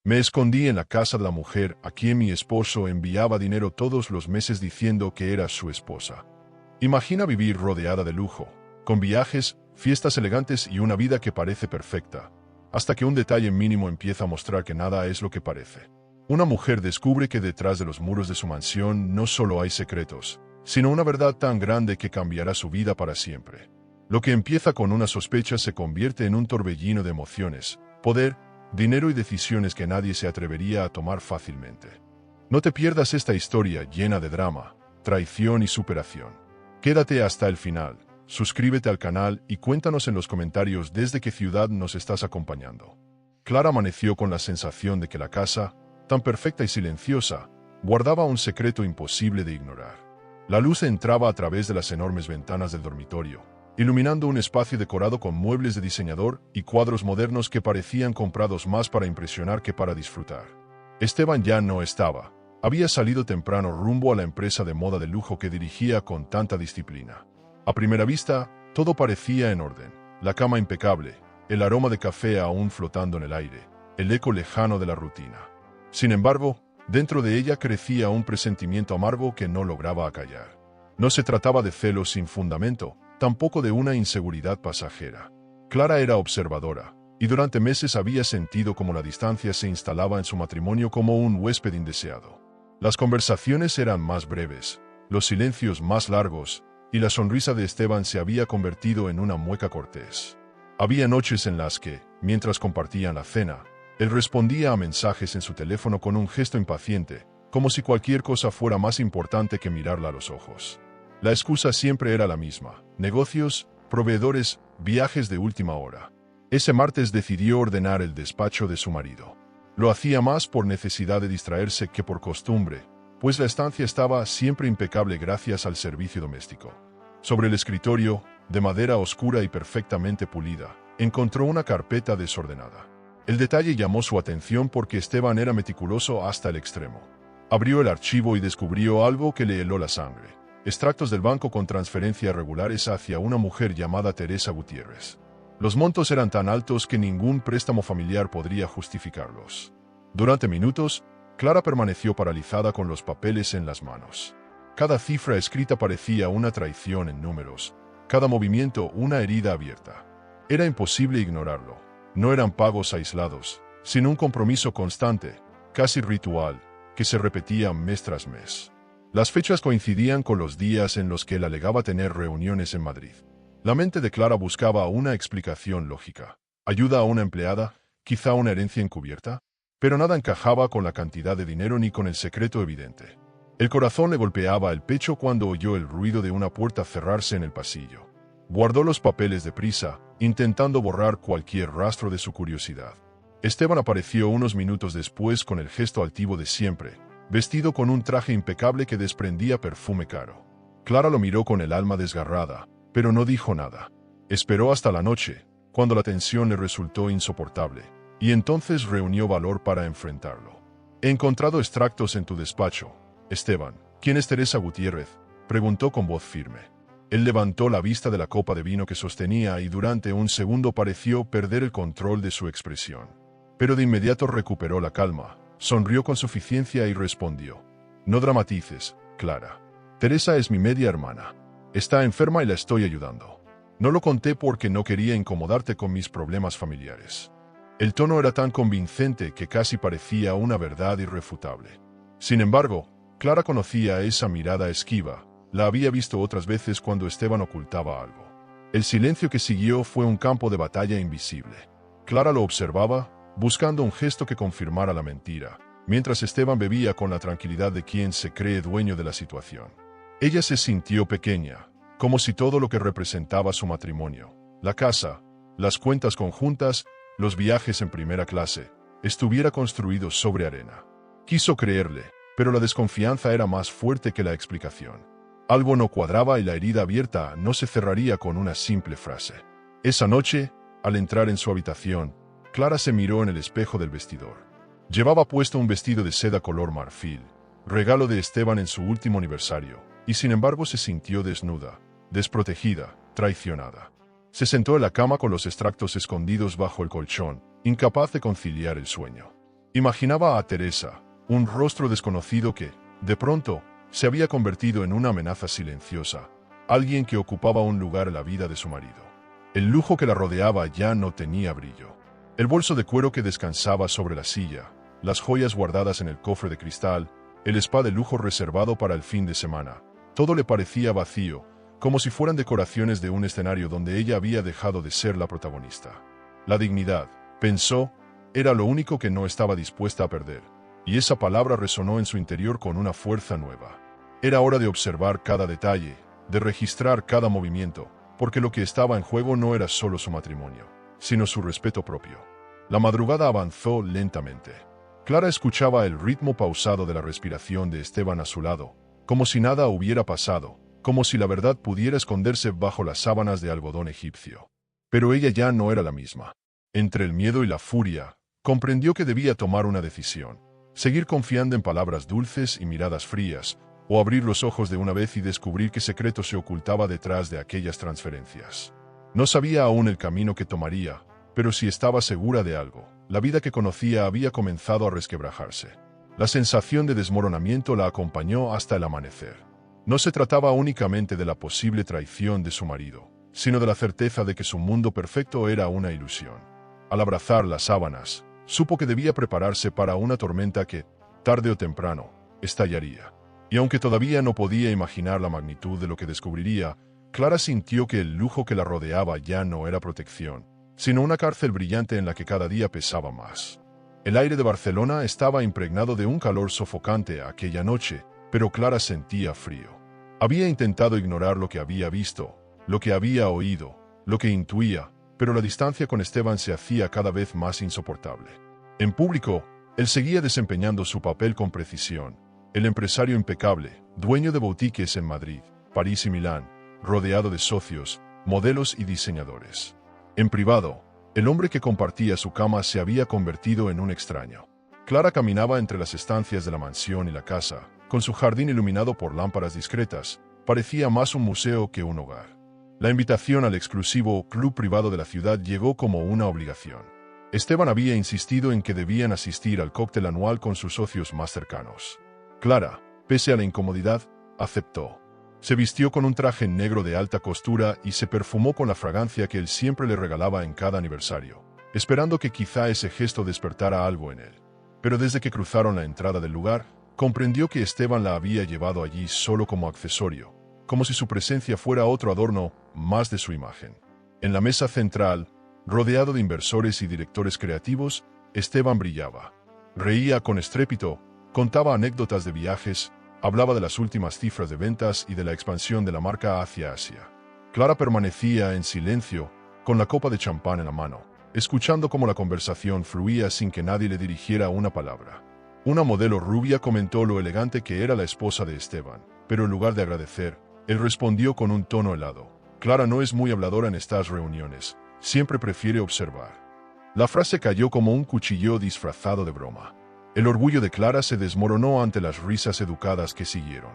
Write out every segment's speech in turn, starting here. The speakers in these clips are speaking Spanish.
Me escondí en la casa de la mujer a quien mi esposo enviaba dinero todos los meses diciendo que era su esposa. Imagina vivir rodeada de lujo, con viajes, fiestas elegantes y una vida que parece perfecta, hasta que un detalle mínimo empieza a mostrar que nada es lo que parece. Una mujer descubre que detrás de los muros de su mansión no solo hay secretos, sino una verdad tan grande que cambiará su vida para siempre. Lo que empieza con una sospecha se convierte en un torbellino de emociones, poder, dinero y decisiones que nadie se atrevería a tomar fácilmente. No te pierdas esta historia llena de drama, traición y superación. Quédate hasta el final, suscríbete al canal y cuéntanos en los comentarios desde qué ciudad nos estás acompañando. Clara amaneció con la sensación de que la casa, tan perfecta y silenciosa, guardaba un secreto imposible de ignorar. La luz entraba a través de las enormes ventanas del dormitorio, iluminando un espacio decorado con muebles de diseñador y cuadros modernos que parecían comprados más para impresionar que para disfrutar. Esteban ya no estaba. Había salido temprano rumbo a la empresa de moda de lujo que dirigía con tanta disciplina. A primera vista, todo parecía en orden. La cama impecable, el aroma de café aún flotando en el aire, el eco lejano de la rutina. Sin embargo, dentro de ella crecía un presentimiento amargo que no lograba acallar. No se trataba de celos sin fundamento, tampoco de una inseguridad pasajera. Clara era observadora, y durante meses había sentido cómo la distancia se instalaba en su matrimonio como un huésped indeseado. Las conversaciones eran más breves, los silencios más largos, y la sonrisa de Esteban se había convertido en una mueca cortés. Había noches en las que, mientras compartían la cena, él respondía a mensajes en su teléfono con un gesto impaciente, como si cualquier cosa fuera más importante que mirarla a los ojos. La excusa siempre era la misma: negocios, proveedores, viajes de última hora. Ese martes decidió ordenar el despacho de su marido. Lo hacía más por necesidad de distraerse que por costumbre, pues la estancia estaba siempre impecable gracias al servicio doméstico. Sobre el escritorio, de madera oscura y perfectamente pulida, encontró una carpeta desordenada. El detalle llamó su atención porque Esteban era meticuloso hasta el extremo. Abrió el archivo y descubrió algo que le heló la sangre: extractos del banco con transferencias regulares hacia una mujer llamada Teresa Gutiérrez. Los montos eran tan altos que ningún préstamo familiar podría justificarlos. Durante minutos, Clara permaneció paralizada con los papeles en las manos. Cada cifra escrita parecía una traición en números, cada movimiento una herida abierta. Era imposible ignorarlo. No eran pagos aislados, sino un compromiso constante, casi ritual, que se repetía mes tras mes. Las fechas coincidían con los días en los que él alegaba tener reuniones en Madrid. La mente de Clara buscaba una explicación lógica. ¿Ayuda a una empleada? ¿Quizá una herencia encubierta? Pero nada encajaba con la cantidad de dinero ni con el secreto evidente. El corazón le golpeaba el pecho cuando oyó el ruido de una puerta cerrarse en el pasillo. Guardó los papeles deprisa, intentando borrar cualquier rastro de su curiosidad. Esteban apareció unos minutos después con el gesto altivo de siempre, vestido con un traje impecable que desprendía perfume caro. Clara lo miró con el alma desgarrada, pero no dijo nada. Esperó hasta la noche, cuando la tensión le resultó insoportable, y entonces reunió valor para enfrentarlo. «He encontrado extractos en tu despacho, Esteban». «¿Quién es Teresa Gutiérrez?», preguntó con voz firme. Él levantó la vista de la copa de vino que sostenía y durante un segundo pareció perder el control de su expresión. Pero de inmediato recuperó la calma. Sonrió con suficiencia y respondió: «No dramatices, Clara. Teresa es mi media hermana. Está enferma y la estoy ayudando. No lo conté porque no quería incomodarte con mis problemas familiares». El tono era tan convincente que casi parecía una verdad irrefutable. Sin embargo, Clara conocía esa mirada esquiva. La había visto otras veces cuando Esteban ocultaba algo. El silencio que siguió fue un campo de batalla invisible. Clara lo observaba, buscando un gesto que confirmara la mentira, mientras Esteban bebía con la tranquilidad de quien se cree dueño de la situación. Ella se sintió pequeña, como si todo lo que representaba su matrimonio, la casa, las cuentas conjuntas, los viajes en primera clase, estuviera construido sobre arena. Quiso creerle, pero la desconfianza era más fuerte que la explicación. Algo no cuadraba y la herida abierta no se cerraría con una simple frase. Esa noche, al entrar en su habitación, Clara se miró en el espejo del vestidor. Llevaba puesto un vestido de seda color marfil, regalo de Esteban en su último aniversario, y sin embargo se sintió desnuda, desprotegida, traicionada. Se sentó en la cama con los extractos escondidos bajo el colchón, incapaz de conciliar el sueño. Imaginaba a Teresa, un rostro desconocido que, de pronto, se había convertido en una amenaza silenciosa, alguien que ocupaba un lugar en la vida de su marido. El lujo que la rodeaba ya no tenía brillo. El bolso de cuero que descansaba sobre la silla, las joyas guardadas en el cofre de cristal, el spa de lujo reservado para el fin de semana, todo le parecía vacío, como si fueran decoraciones de un escenario donde ella había dejado de ser la protagonista. La dignidad, pensó, era lo único que no estaba dispuesta a perder, y esa palabra resonó en su interior con una fuerza nueva. Era hora de observar cada detalle, de registrar cada movimiento, porque lo que estaba en juego no era solo su matrimonio, sino su respeto propio. La madrugada avanzó lentamente. Clara escuchaba el ritmo pausado de la respiración de Esteban a su lado, como si nada hubiera pasado, como si la verdad pudiera esconderse bajo las sábanas de algodón egipcio. Pero ella ya no era la misma. Entre el miedo y la furia, comprendió que debía tomar una decisión: seguir confiando en palabras dulces y miradas frías, o abrir los ojos de una vez y descubrir qué secreto se ocultaba detrás de aquellas transferencias. No sabía aún el camino que tomaría, pero sí estaba segura de algo: la vida que conocía había comenzado a resquebrajarse. La sensación de desmoronamiento la acompañó hasta el amanecer. No se trataba únicamente de la posible traición de su marido, sino de la certeza de que su mundo perfecto era una ilusión. Al abrazar las sábanas, supo que debía prepararse para una tormenta que, tarde o temprano, estallaría. Y aunque todavía no podía imaginar la magnitud de lo que descubriría, Clara sintió que el lujo que la rodeaba ya no era protección, sino una cárcel brillante en la que cada día pesaba más. El aire de Barcelona estaba impregnado de un calor sofocante aquella noche, pero Clara sentía frío. Había intentado ignorar lo que había visto, lo que había oído, lo que intuía, pero la distancia con Esteban se hacía cada vez más insoportable. En público, él seguía desempeñando su papel con precisión: el empresario impecable, dueño de boutiques en Madrid, París y Milán, rodeado de socios, modelos y diseñadores. En privado, el hombre que compartía su cama se había convertido en un extraño. Clara caminaba entre las estancias de la mansión y la casa, con su jardín iluminado por lámparas discretas. Parecía más un museo que un hogar. La invitación al exclusivo club privado de la ciudad llegó como una obligación. Esteban había insistido en que debían asistir al cóctel anual con sus socios más cercanos. Clara, pese a la incomodidad, aceptó. Se vistió con un traje negro de alta costura y se perfumó con la fragancia que él siempre le regalaba en cada aniversario, esperando que quizá ese gesto despertara algo en él. Pero desde que cruzaron la entrada del lugar, comprendió que Esteban la había llevado allí solo como accesorio, como si su presencia fuera otro adorno más de su imagen. En la mesa central, rodeado de inversores y directores creativos, Esteban brillaba. Reía con estrépito, contaba anécdotas de viajes, hablaba de las últimas cifras de ventas y de la expansión de la marca hacia Asia. Clara permanecía en silencio, con la copa de champán en la mano, escuchando cómo la conversación fluía sin que nadie le dirigiera una palabra. Una modelo rubia comentó lo elegante que era la esposa de Esteban, pero en lugar de agradecer, él respondió con un tono helado: Clara no es muy habladora en estas reuniones, siempre prefiere observar. La frase cayó como un cuchillo disfrazado de broma. El orgullo de Clara se desmoronó ante las risas educadas que siguieron.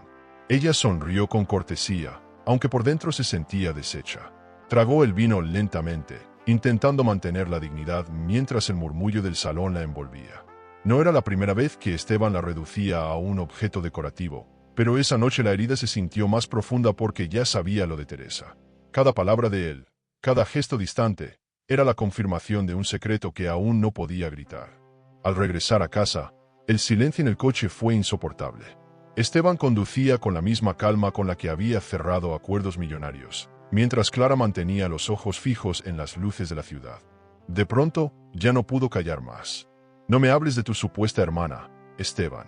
Ella sonrió con cortesía, aunque por dentro se sentía deshecha. Tragó el vino lentamente, intentando mantener la dignidad mientras el murmullo del salón la envolvía. No era la primera vez que Esteban la reducía a un objeto decorativo, pero esa noche la herida se sintió más profunda porque ya sabía lo de Teresa. Cada palabra de él, cada gesto distante, era la confirmación de un secreto que aún no podía gritar. Al regresar a casa, el silencio en el coche fue insoportable. Esteban conducía con la misma calma con la que había cerrado acuerdos millonarios, mientras Clara mantenía los ojos fijos en las luces de la ciudad. De pronto, ya no pudo callar más. No me hables de tu supuesta hermana, Esteban.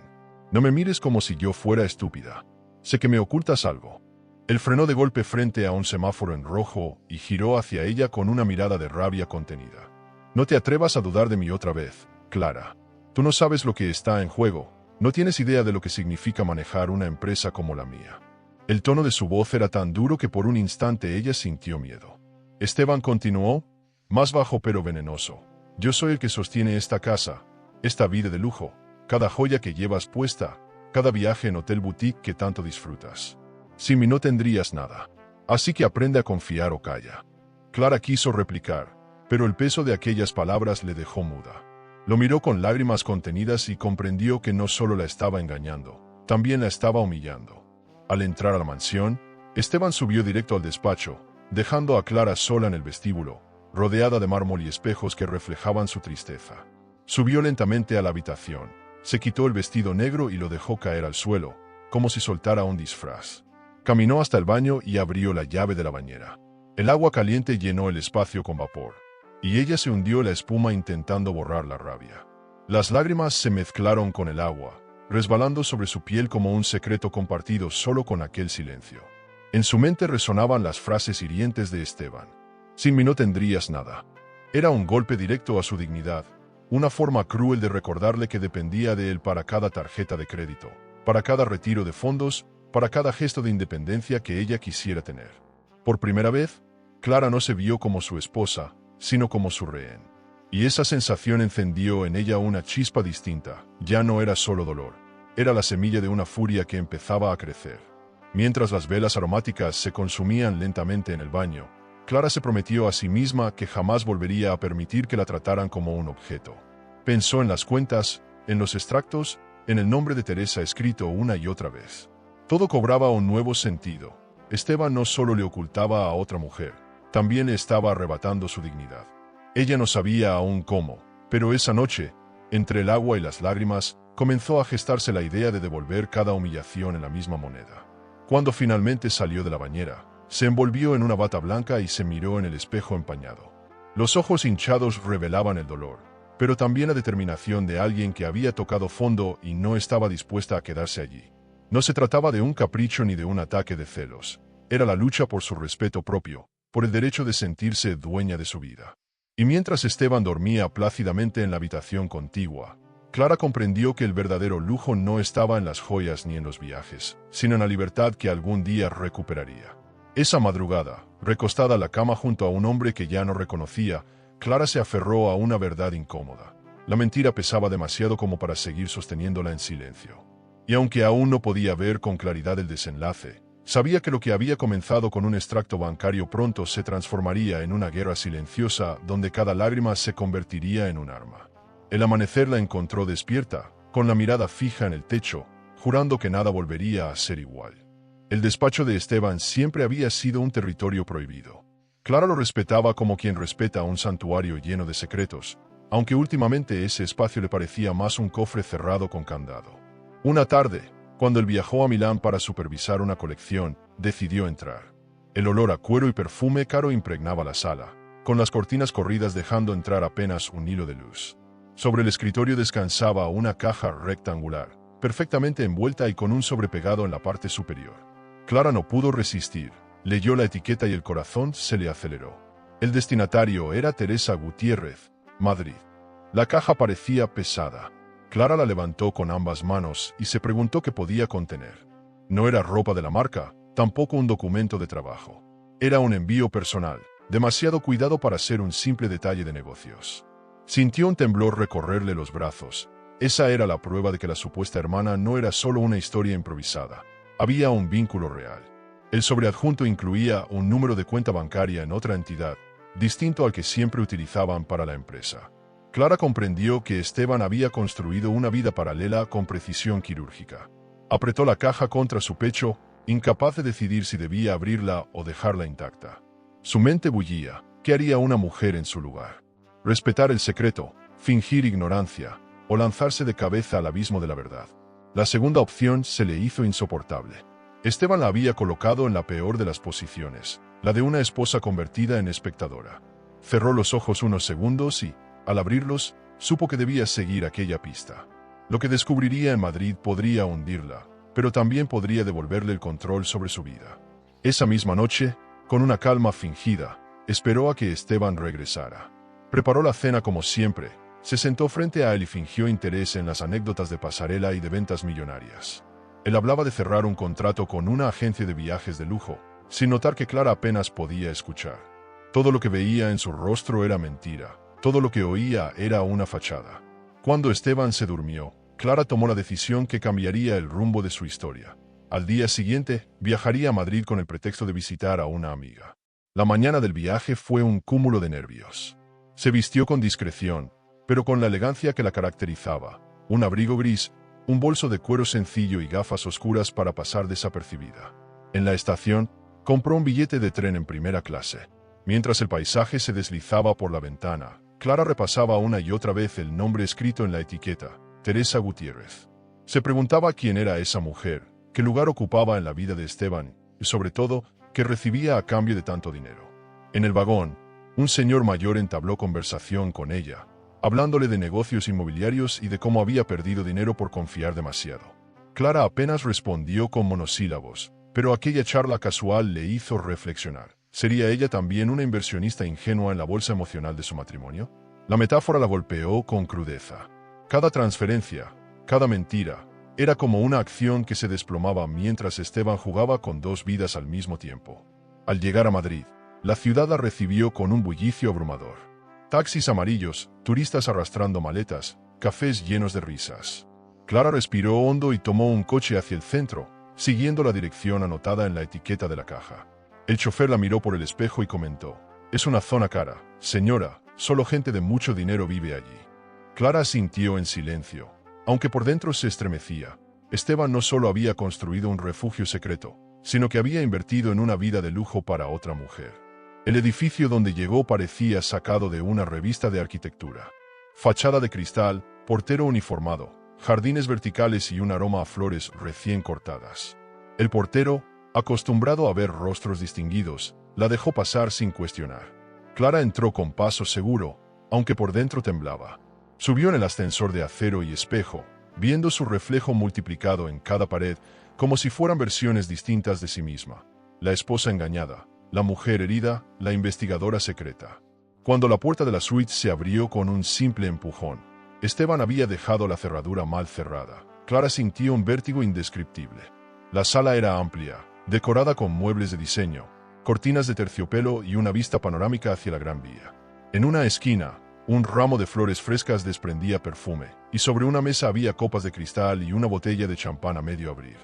No me mires como si yo fuera estúpida. Sé que me ocultas algo. Él frenó de golpe frente a un semáforo en rojo y giró hacia ella con una mirada de rabia contenida. No te atrevas a dudar de mí otra vez, Clara. Tú no sabes lo que está en juego, no tienes idea de lo que significa manejar una empresa como la mía. El tono de su voz era tan duro que por un instante ella sintió miedo. Esteban continuó, más bajo pero venenoso. Yo soy el que sostiene esta casa, esta vida de lujo, cada joya que llevas puesta, cada viaje en hotel boutique que tanto disfrutas. Sin mí no tendrías nada. Así que aprende a confiar o calla. Clara quiso replicar, pero el peso de aquellas palabras le dejó muda. Lo miró con lágrimas contenidas y comprendió que no solo la estaba engañando, también la estaba humillando. Al entrar a la mansión, Esteban subió directo al despacho, dejando a Clara sola en el vestíbulo, rodeada de mármol y espejos que reflejaban su tristeza. Subió lentamente a la habitación, se quitó el vestido negro y lo dejó caer al suelo, como si soltara un disfraz. Caminó hasta el baño y abrió la llave de la bañera. El agua caliente llenó el espacio con vapor, y ella se hundió en la espuma intentando borrar la rabia. Las lágrimas se mezclaron con el agua, resbalando sobre su piel como un secreto compartido solo con aquel silencio. En su mente resonaban las frases hirientes de Esteban. Sin mí no tendrías nada. Era un golpe directo a su dignidad, una forma cruel de recordarle que dependía de él para cada tarjeta de crédito, para cada retiro de fondos, para cada gesto de independencia que ella quisiera tener. Por primera vez, Clara no se vio como su esposa, sino como su rehén. Y esa sensación encendió en ella una chispa distinta. Ya no era solo dolor, era la semilla de una furia que empezaba a crecer. Mientras las velas aromáticas se consumían lentamente en el baño, Clara se prometió a sí misma que jamás volvería a permitir que la trataran como un objeto. Pensó en las cuentas, en los extractos, en el nombre de Teresa escrito una y otra vez. Todo cobraba un nuevo sentido. Esteban no solo le ocultaba a otra mujer, también le estaba arrebatando su dignidad. Ella no sabía aún cómo, pero esa noche, entre el agua y las lágrimas, comenzó a gestarse la idea de devolver cada humillación en la misma moneda. Cuando finalmente salió de la bañera, se envolvió en una bata blanca y se miró en el espejo empañado. Los ojos hinchados revelaban el dolor, pero también la determinación de alguien que había tocado fondo y no estaba dispuesta a quedarse allí. No se trataba de un capricho ni de un ataque de celos. Era la lucha por su respeto propio, por el derecho de sentirse dueña de su vida. Y mientras Esteban dormía plácidamente en la habitación contigua, Clara comprendió que el verdadero lujo no estaba en las joyas ni en los viajes, sino en la libertad que algún día recuperaría. Esa madrugada, recostada a la cama junto a un hombre que ya no reconocía, Clara se aferró a una verdad incómoda. La mentira pesaba demasiado como para seguir sosteniéndola en silencio. Y aunque aún no podía ver con claridad el desenlace, sabía que lo que había comenzado con un extracto bancario pronto se transformaría en una guerra silenciosa donde cada lágrima se convertiría en un arma. El amanecer la encontró despierta, con la mirada fija en el techo, jurando que nada volvería a ser igual. El despacho de Esteban siempre había sido un territorio prohibido. Clara lo respetaba como quien respeta un santuario lleno de secretos, aunque últimamente ese espacio le parecía más un cofre cerrado con candado. Una tarde, cuando él viajó a Milán para supervisar una colección, decidió entrar. El olor a cuero y perfume caro impregnaba la sala, con las cortinas corridas dejando entrar apenas un hilo de luz. Sobre el escritorio descansaba una caja rectangular, perfectamente envuelta y con un sobrepegado en la parte superior. Clara no pudo resistir, leyó la etiqueta y el corazón se le aceleró. El destinatario era Teresa Gutiérrez, Madrid. La caja parecía pesada. Clara la levantó con ambas manos y se preguntó qué podía contener. No era ropa de la marca, tampoco un documento de trabajo. Era un envío personal, demasiado cuidado para ser un simple detalle de negocios. Sintió un temblor recorrerle los brazos. Esa era la prueba de que la supuesta hermana no era solo una historia improvisada. Había un vínculo real. El sobreadjunto incluía un número de cuenta bancaria en otra entidad, distinto al que siempre utilizaban para la empresa. Clara comprendió que Esteban había construido una vida paralela con precisión quirúrgica. Apretó la caja contra su pecho, incapaz de decidir si debía abrirla o dejarla intacta. Su mente bullía. ¿Qué haría una mujer en su lugar? Respetar el secreto, fingir ignorancia, o lanzarse de cabeza al abismo de la verdad. La segunda opción se le hizo insoportable. Esteban la había colocado en la peor de las posiciones, la de una esposa convertida en espectadora. Cerró los ojos unos segundos y, al abrirlos, supo que debía seguir aquella pista. Lo que descubriría en Madrid podría hundirla, pero también podría devolverle el control sobre su vida. Esa misma noche, con una calma fingida, esperó a que Esteban regresara. Preparó la cena como siempre, se sentó frente a él y fingió interés en las anécdotas de pasarela y de ventas millonarias. Él hablaba de cerrar un contrato con una agencia de viajes de lujo, sin notar que Clara apenas podía escuchar. Todo lo que veía en su rostro era mentira. Todo lo que oía era una fachada. Cuando Esteban se durmió, Clara tomó la decisión que cambiaría el rumbo de su historia. Al día siguiente, viajaría a Madrid con el pretexto de visitar a una amiga. La mañana del viaje fue un cúmulo de nervios. Se vistió con discreción, pero con la elegancia que la caracterizaba: un abrigo gris, un bolso de cuero sencillo y gafas oscuras para pasar desapercibida. En la estación, compró un billete de tren en primera clase. Mientras el paisaje se deslizaba por la ventana, Clara repasaba una y otra vez el nombre escrito en la etiqueta: Teresa Gutiérrez. Se preguntaba quién era esa mujer, qué lugar ocupaba en la vida de Esteban y, sobre todo, qué recibía a cambio de tanto dinero. En el vagón, un señor mayor entabló conversación con ella, hablándole de negocios inmobiliarios y de cómo había perdido dinero por confiar demasiado. Clara apenas respondió con monosílabos, pero aquella charla casual le hizo reflexionar. ¿Sería ella también una inversionista ingenua en la bolsa emocional de su matrimonio? La metáfora la golpeó con crudeza. Cada transferencia, cada mentira, era como una acción que se desplomaba mientras Esteban jugaba con dos vidas al mismo tiempo. Al llegar a Madrid, la ciudad la recibió con un bullicio abrumador. Taxis amarillos, turistas arrastrando maletas, cafés llenos de risas. Clara respiró hondo y tomó un coche hacia el centro, siguiendo la dirección anotada en la etiqueta de la caja. El chofer la miró por el espejo y comentó: «Es una zona cara, señora, solo gente de mucho dinero vive allí». Clara asintió en silencio, aunque por dentro se estremecía. Esteban no solo había construido un refugio secreto, sino que había invertido en una vida de lujo para otra mujer. El edificio donde llegó parecía sacado de una revista de arquitectura. Fachada de cristal, portero uniformado, jardines verticales y un aroma a flores recién cortadas. El portero, acostumbrado a ver rostros distinguidos, la dejó pasar sin cuestionar. Clara entró con paso seguro, aunque por dentro temblaba. Subió en el ascensor de acero y espejo, viendo su reflejo multiplicado en cada pared, como si fueran versiones distintas de sí misma. La esposa engañada, la mujer herida, la investigadora secreta. Cuando la puerta de la suite se abrió con un simple empujón, Esteban había dejado la cerradura mal cerrada. Clara sintió un vértigo indescriptible. La sala era amplia, decorada con muebles de diseño, cortinas de terciopelo y una vista panorámica hacia la Gran Vía. En una esquina, un ramo de flores frescas desprendía perfume, y sobre una mesa había copas de cristal y una botella de champán a medio abrir.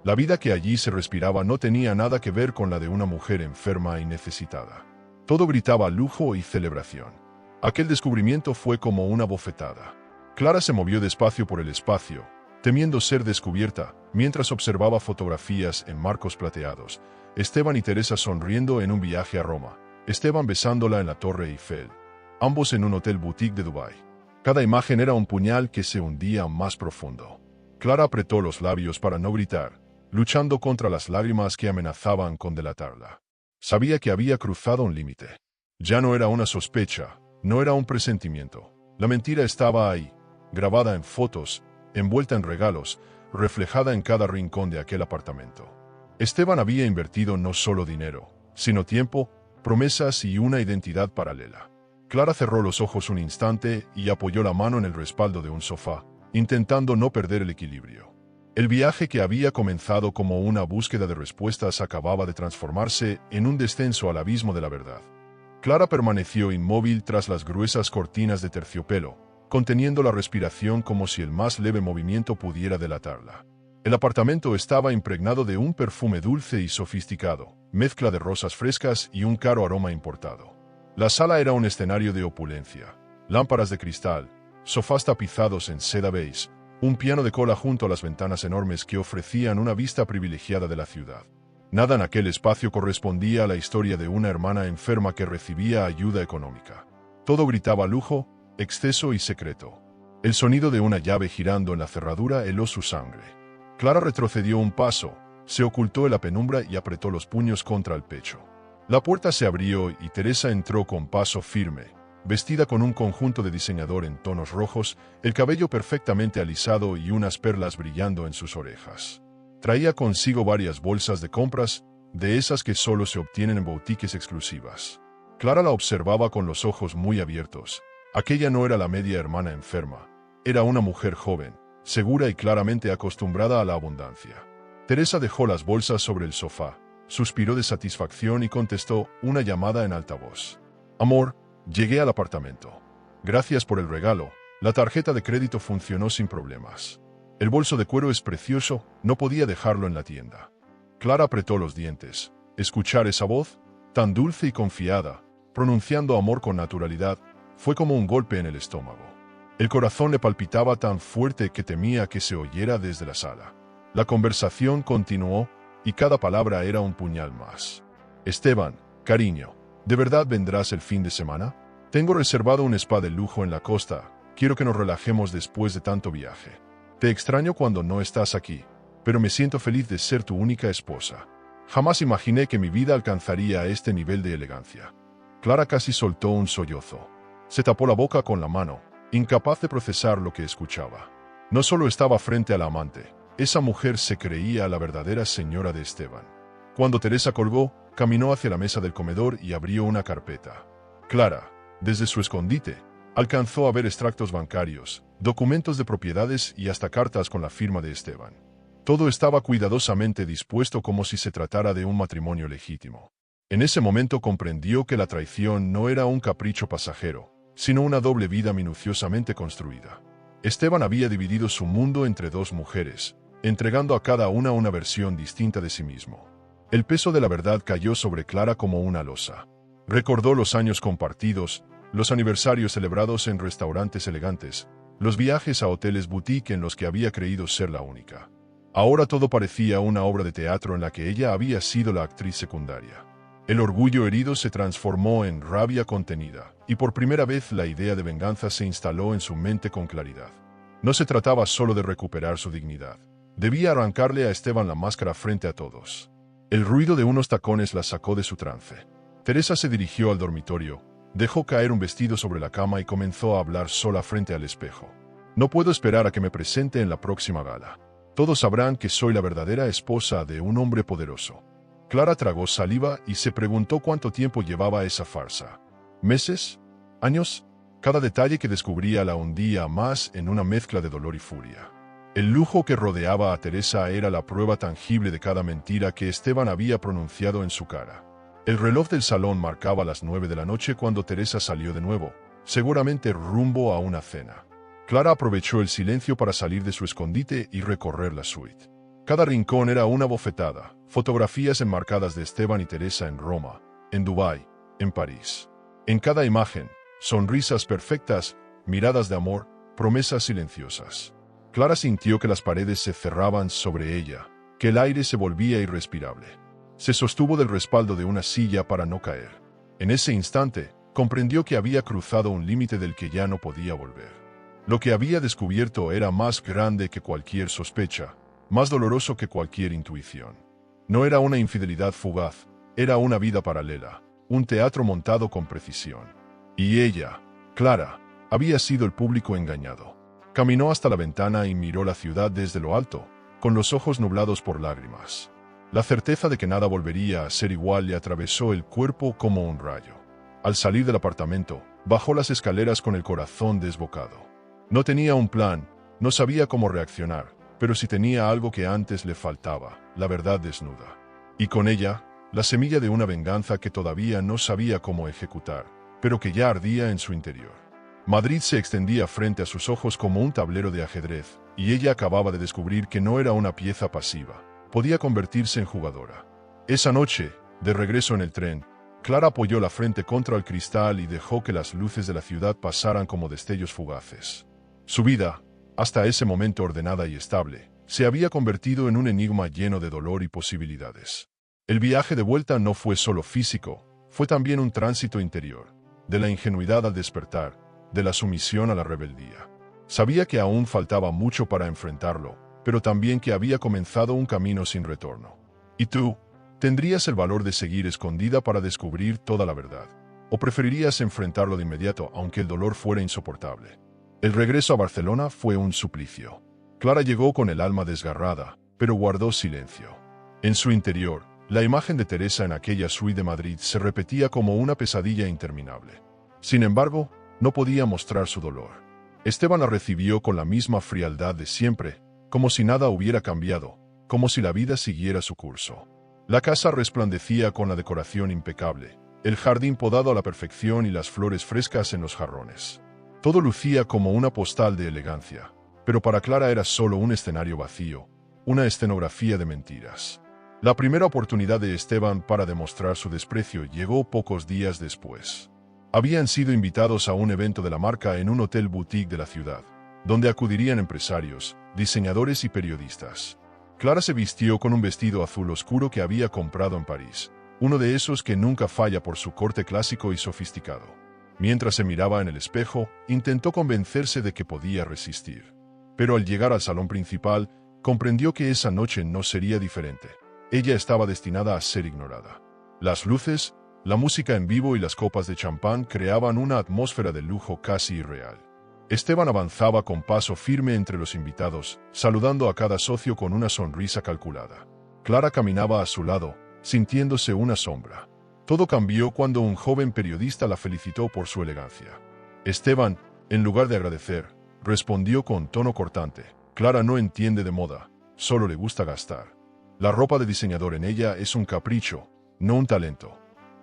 La vida que allí se respiraba no tenía nada que ver con la de una mujer enferma y necesitada. Todo gritaba lujo y celebración. Aquel descubrimiento fue como una bofetada. Clara se movió despacio por el espacio, temiendo ser descubierta, mientras observaba fotografías en marcos plateados. Esteban y Teresa sonriendo en un viaje a Roma. Esteban besándola en la Torre Eiffel. Ambos en un hotel boutique de Dubái. Cada imagen era un puñal que se hundía más profundo. Clara apretó los labios para no gritar, luchando contra las lágrimas que amenazaban con delatarla. Sabía que había cruzado un límite. Ya no era una sospecha, no era un presentimiento. La mentira estaba ahí, grabada en fotos, envuelta en regalos, reflejada en cada rincón de aquel apartamento. Esteban había invertido no solo dinero, sino tiempo, promesas y una identidad paralela. Clara cerró los ojos un instante y apoyó la mano en el respaldo de un sofá, intentando no perder el equilibrio. El viaje que había comenzado como una búsqueda de respuestas acababa de transformarse en un descenso al abismo de la verdad. Clara permaneció inmóvil tras las gruesas cortinas de terciopelo, conteniendo la respiración como si el más leve movimiento pudiera delatarla. El apartamento estaba impregnado de un perfume dulce y sofisticado, mezcla de rosas frescas y un caro aroma importado. La sala era un escenario de opulencia. Lámparas de cristal, sofás tapizados en seda beige, un piano de cola junto a las ventanas enormes que ofrecían una vista privilegiada de la ciudad. Nada en aquel espacio correspondía a la historia de una hermana enferma que recibía ayuda económica. Todo gritaba lujo, exceso y secreto. El sonido de una llave girando en la cerradura heló su sangre. Clara retrocedió un paso, se ocultó en la penumbra y apretó los puños contra el pecho. La puerta se abrió y Teresa entró con paso firme, vestida con un conjunto de diseñador en tonos rojos, el cabello perfectamente alisado y unas perlas brillando en sus orejas. Traía consigo varias bolsas de compras, de esas que solo se obtienen en boutiques exclusivas. Clara la observaba con los ojos muy abiertos. Aquella no era la media hermana enferma. Era una mujer joven, segura y claramente acostumbrada a la abundancia. Teresa dejó las bolsas sobre el sofá, suspiró de satisfacción y contestó una llamada en alta voz. «Amor, llegué al apartamento. Gracias por el regalo, la tarjeta de crédito funcionó sin problemas. El bolso de cuero es precioso, no podía dejarlo en la tienda». Clara apretó los dientes. Escuchar esa voz, tan dulce y confiada, pronunciando amor con naturalidad, fue como un golpe en el estómago. El corazón le palpitaba tan fuerte que temía que se oyera desde la sala. La conversación continuó, y cada palabra era un puñal más. Esteban, cariño, ¿de verdad vendrás el fin de semana? Tengo reservado un spa de lujo en la costa. Quiero que nos relajemos después de tanto viaje. Te extraño cuando no estás aquí, pero me siento feliz de ser tu única esposa. Jamás imaginé que mi vida alcanzaría a este nivel de elegancia. Clara casi soltó un sollozo. Se tapó la boca con la mano, incapaz de procesar lo que escuchaba. No solo estaba frente a la amante, esa mujer se creía la verdadera señora de Esteban. Cuando Teresa colgó, caminó hacia la mesa del comedor y abrió una carpeta. Clara, desde su escondite, alcanzó a ver extractos bancarios, documentos de propiedades y hasta cartas con la firma de Esteban. Todo estaba cuidadosamente dispuesto como si se tratara de un matrimonio legítimo. En ese momento comprendió que la traición no era un capricho pasajero, sino una doble vida minuciosamente construida. Esteban había dividido su mundo entre dos mujeres, entregando a cada una versión distinta de sí mismo. El peso de la verdad cayó sobre Clara como una losa. Recordó los años compartidos, los aniversarios celebrados en restaurantes elegantes, los viajes a hoteles boutique en los que había creído ser la única. Ahora todo parecía una obra de teatro en la que ella había sido la actriz secundaria. El orgullo herido se transformó en rabia contenida, y por primera vez la idea de venganza se instaló en su mente con claridad. No se trataba solo de recuperar su dignidad. Debía arrancarle a Esteban la máscara frente a todos. El ruido de unos tacones la sacó de su trance. Teresa se dirigió al dormitorio, dejó caer un vestido sobre la cama y comenzó a hablar sola frente al espejo. No puedo esperar a que me presente en la próxima gala. Todos sabrán que soy la verdadera esposa de un hombre poderoso. Clara tragó saliva y se preguntó cuánto tiempo llevaba esa farsa. ¿Meses? ¿Años? Cada detalle que descubría la hundía más en una mezcla de dolor y furia. El lujo que rodeaba a Teresa era la prueba tangible de cada mentira que Esteban había pronunciado en su cara. El reloj del salón marcaba las 9 de la noche cuando Teresa salió de nuevo, seguramente rumbo a una cena. Clara aprovechó el silencio para salir de su escondite y recorrer la suite. Cada rincón era una bofetada, fotografías enmarcadas de Esteban y Teresa en Roma, en Dubái, en París. En cada imagen, sonrisas perfectas, miradas de amor, promesas silenciosas. Clara sintió que las paredes se cerraban sobre ella, que el aire se volvía irrespirable. Se sostuvo del respaldo de una silla para no caer. En ese instante, comprendió que había cruzado un límite del que ya no podía volver. Lo que había descubierto era más grande que cualquier sospecha, más doloroso que cualquier intuición. No era una infidelidad fugaz, era una vida paralela, un teatro montado con precisión. Y ella, Clara, había sido el público engañado. Caminó hasta la ventana y miró la ciudad desde lo alto, con los ojos nublados por lágrimas. La certeza de que nada volvería a ser igual le atravesó el cuerpo como un rayo. Al salir del apartamento, bajó las escaleras con el corazón desbocado. No tenía un plan, no sabía cómo reaccionar, pero sí tenía algo que antes le faltaba, la verdad desnuda. Y con ella, la semilla de una venganza que todavía no sabía cómo ejecutar, pero que ya ardía en su interior. Madrid se extendía frente a sus ojos como un tablero de ajedrez, y ella acababa de descubrir que no era una pieza pasiva, podía convertirse en jugadora. Esa noche, de regreso en el tren, Clara apoyó la frente contra el cristal y dejó que las luces de la ciudad pasaran como destellos fugaces. Su vida, hasta ese momento ordenada y estable, se había convertido en un enigma lleno de dolor y posibilidades. El viaje de vuelta no fue solo físico, fue también un tránsito interior, de la ingenuidad al despertar, de la sumisión a la rebeldía. Sabía que aún faltaba mucho para enfrentarlo, pero también que había comenzado un camino sin retorno. ¿Y tú? ¿Tendrías el valor de seguir escondida para descubrir toda la verdad? ¿O preferirías enfrentarlo de inmediato aunque el dolor fuera insoportable? El regreso a Barcelona fue un suplicio. Clara llegó con el alma desgarrada, pero guardó silencio. En su interior, la imagen de Teresa en aquella suite de Madrid se repetía como una pesadilla interminable. Sin embargo, no podía mostrar su dolor. Esteban la recibió con la misma frialdad de siempre, como si nada hubiera cambiado, como si la vida siguiera su curso. La casa resplandecía con la decoración impecable, el jardín podado a la perfección y las flores frescas en los jarrones. Todo lucía como una postal de elegancia, pero para Clara era solo un escenario vacío, una escenografía de mentiras. La primera oportunidad de Esteban para demostrar su desprecio llegó pocos días después. Habían sido invitados a un evento de la marca en un hotel boutique de la ciudad, donde acudirían empresarios, diseñadores y periodistas. Clara se vistió con un vestido azul oscuro que había comprado en París, uno de esos que nunca falla por su corte clásico y sofisticado. Mientras se miraba en el espejo, intentó convencerse de que podía resistir. Pero al llegar al salón principal, comprendió que esa noche no sería diferente. Ella estaba destinada a ser ignorada. Las luces, la música en vivo y las copas de champán creaban una atmósfera de lujo casi irreal. Esteban avanzaba con paso firme entre los invitados, saludando a cada socio con una sonrisa calculada. Clara caminaba a su lado, sintiéndose una sombra. Todo cambió cuando un joven periodista la felicitó por su elegancia. Esteban, en lugar de agradecer, respondió con tono cortante: Clara no entiende de moda, solo le gusta gastar. La ropa de diseñador en ella es un capricho, no un talento.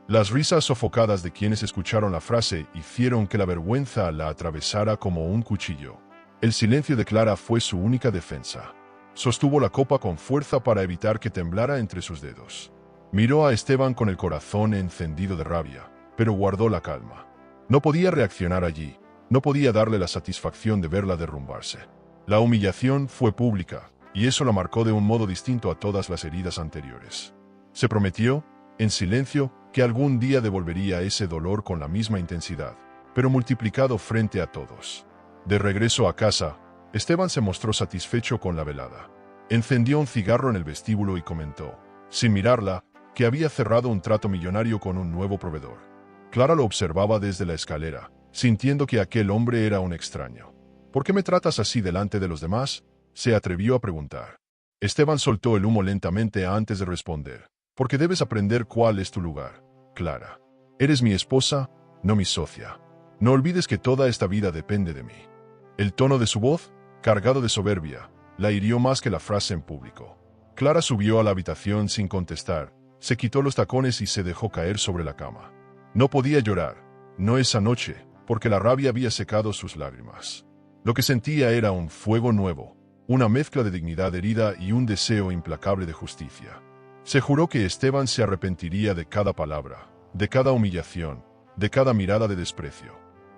Las risas sofocadas de quienes escucharon la frase hicieron que la vergüenza la atravesara como un cuchillo. El silencio de Clara fue su única defensa. Sostuvo la copa con fuerza para evitar que temblara entre sus dedos. Miró a Esteban con el corazón encendido de rabia, pero guardó la calma. No podía reaccionar allí, no podía darle la satisfacción de verla derrumbarse. La humillación fue pública, y eso la marcó de un modo distinto a todas las heridas anteriores. Se prometió, en silencio, que algún día devolvería ese dolor con la misma intensidad, pero multiplicado frente a todos. De regreso a casa, Esteban se mostró satisfecho con la velada. Encendió un cigarro en el vestíbulo y comentó, sin mirarla, que había cerrado un trato millonario con un nuevo proveedor. Clara lo observaba desde la escalera, sintiendo que aquel hombre era un extraño. ¿Por qué me tratas así delante de los demás?, se atrevió a preguntar. Esteban soltó el humo lentamente antes de responder. Porque debes aprender cuál es tu lugar, Clara. Eres mi esposa, no mi socia. No olvides que toda esta vida depende de mí. El tono de su voz, cargado de soberbia, la hirió más que la frase en público. Clara subió a la habitación sin contestar, se quitó los tacones y se dejó caer sobre la cama. No podía llorar, no esa noche, porque la rabia había secado sus lágrimas. Lo que sentía era un fuego nuevo, una mezcla de dignidad herida y un deseo implacable de justicia. Se juró que Esteban se arrepentiría de cada palabra, de cada humillación, de cada mirada de desprecio.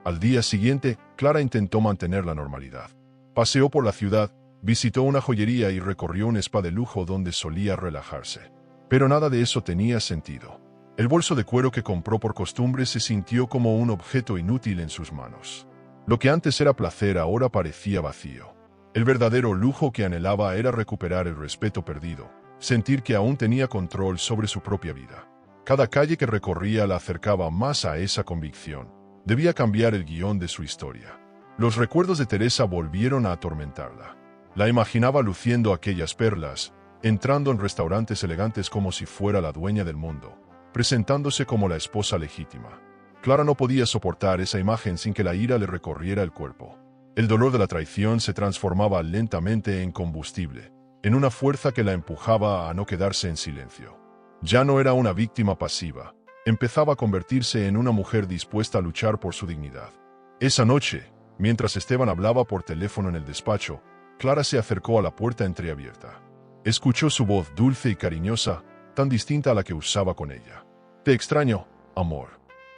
Al día siguiente, Clara intentó mantener la normalidad. Paseó por la ciudad, visitó una joyería y recorrió un spa de lujo donde solía relajarse. Pero nada de eso tenía sentido. El bolso de cuero que compró por costumbre se sintió como un objeto inútil en sus manos. Lo que antes era placer ahora parecía vacío. El verdadero lujo que anhelaba era recuperar el respeto perdido, sentir que aún tenía control sobre su propia vida. Cada calle que recorría la acercaba más a esa convicción. Debía cambiar el guión de su historia. Los recuerdos de Teresa volvieron a atormentarla. La imaginaba luciendo aquellas perlas, entrando en restaurantes elegantes como si fuera la dueña del mundo, presentándose como la esposa legítima. Clara no podía soportar esa imagen sin que la ira le recorriera el cuerpo. El dolor de la traición se transformaba lentamente en combustible, en una fuerza que la empujaba a no quedarse en silencio. Ya no era una víctima pasiva, empezaba a convertirse en una mujer dispuesta a luchar por su dignidad. Esa noche, mientras Esteban hablaba por teléfono en el despacho, Clara se acercó a la puerta entreabierta. Escuchó su voz dulce y cariñosa, tan distinta a la que usaba con ella. Te extraño, amor.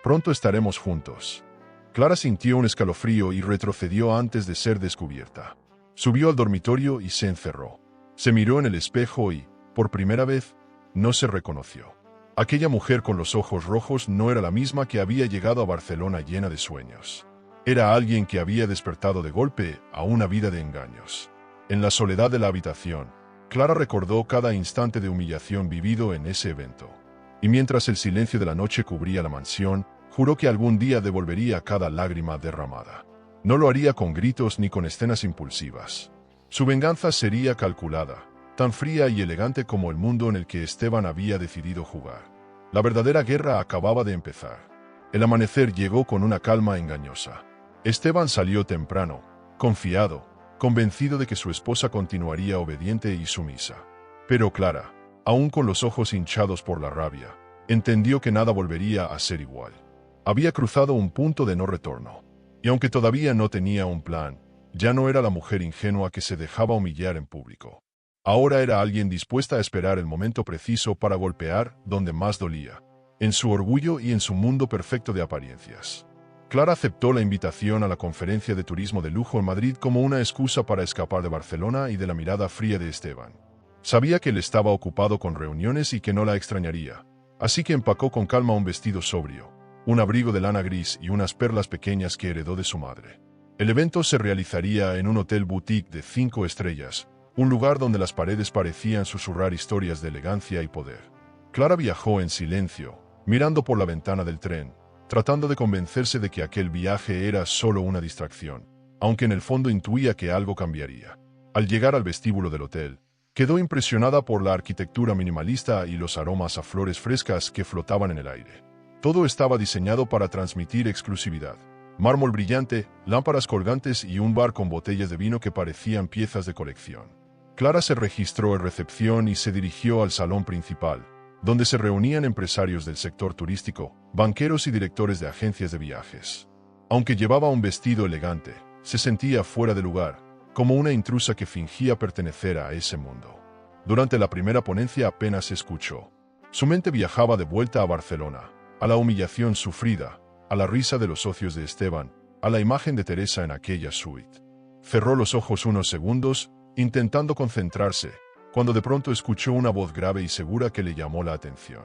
Pronto estaremos juntos. Clara sintió un escalofrío y retrocedió antes de ser descubierta. Subió al dormitorio y se encerró. Se miró en el espejo y, por primera vez, no se reconoció. Aquella mujer con los ojos rojos no era la misma que había llegado a Barcelona llena de sueños. Era alguien que había despertado de golpe a una vida de engaños. En la soledad de la habitación, Clara recordó cada instante de humillación vivido en ese evento. Y mientras el silencio de la noche cubría la mansión, juró que algún día devolvería cada lágrima derramada. No lo haría con gritos ni con escenas impulsivas. Su venganza sería calculada, tan fría y elegante como el mundo en el que Esteban había decidido jugar. La verdadera guerra acababa de empezar. El amanecer llegó con una calma engañosa. Esteban salió temprano, confiado, convencido de que su esposa continuaría obediente y sumisa. Pero Clara, aún con los ojos hinchados por la rabia, entendió que nada volvería a ser igual. Había cruzado un punto de no retorno. Y aunque todavía no tenía un plan, ya no era la mujer ingenua que se dejaba humillar en público. Ahora era alguien dispuesta a esperar el momento preciso para golpear donde más dolía. en su orgullo y en su mundo perfecto de apariencias. Clara aceptó la invitación a la conferencia de turismo de lujo en Madrid como una excusa para escapar de Barcelona y de la mirada fría de Esteban. Sabía que él estaba ocupado con reuniones y que no la extrañaría, así que empacó con calma un vestido sobrio, un abrigo de lana gris y unas perlas pequeñas que heredó de su madre. El evento se realizaría en un hotel boutique de 5 estrellas, un lugar donde las paredes parecían susurrar historias de elegancia y poder. Clara viajó en silencio, mirando por la ventana del tren, tratando de convencerse de que aquel viaje era solo una distracción, aunque en el fondo intuía que algo cambiaría. Al llegar al vestíbulo del hotel, quedó impresionada por la arquitectura minimalista y los aromas a flores frescas que flotaban en el aire. Todo estaba diseñado para transmitir exclusividad. Mármol brillante, lámparas colgantes y un bar con botellas de vino que parecían piezas de colección. Clara se registró en recepción y se dirigió al salón principal, donde se reunían empresarios del sector turístico, banqueros y directores de agencias de viajes. Aunque llevaba un vestido elegante, se sentía fuera de lugar, como una intrusa que fingía pertenecer a ese mundo. Durante la primera ponencia apenas escuchó. Su mente viajaba de vuelta a Barcelona, a la humillación sufrida, a la risa de los socios de Esteban, a la imagen de Teresa en aquella suite. Cerró los ojos unos segundos, intentando concentrarse, cuando de pronto escuchó una voz grave y segura que le llamó la atención.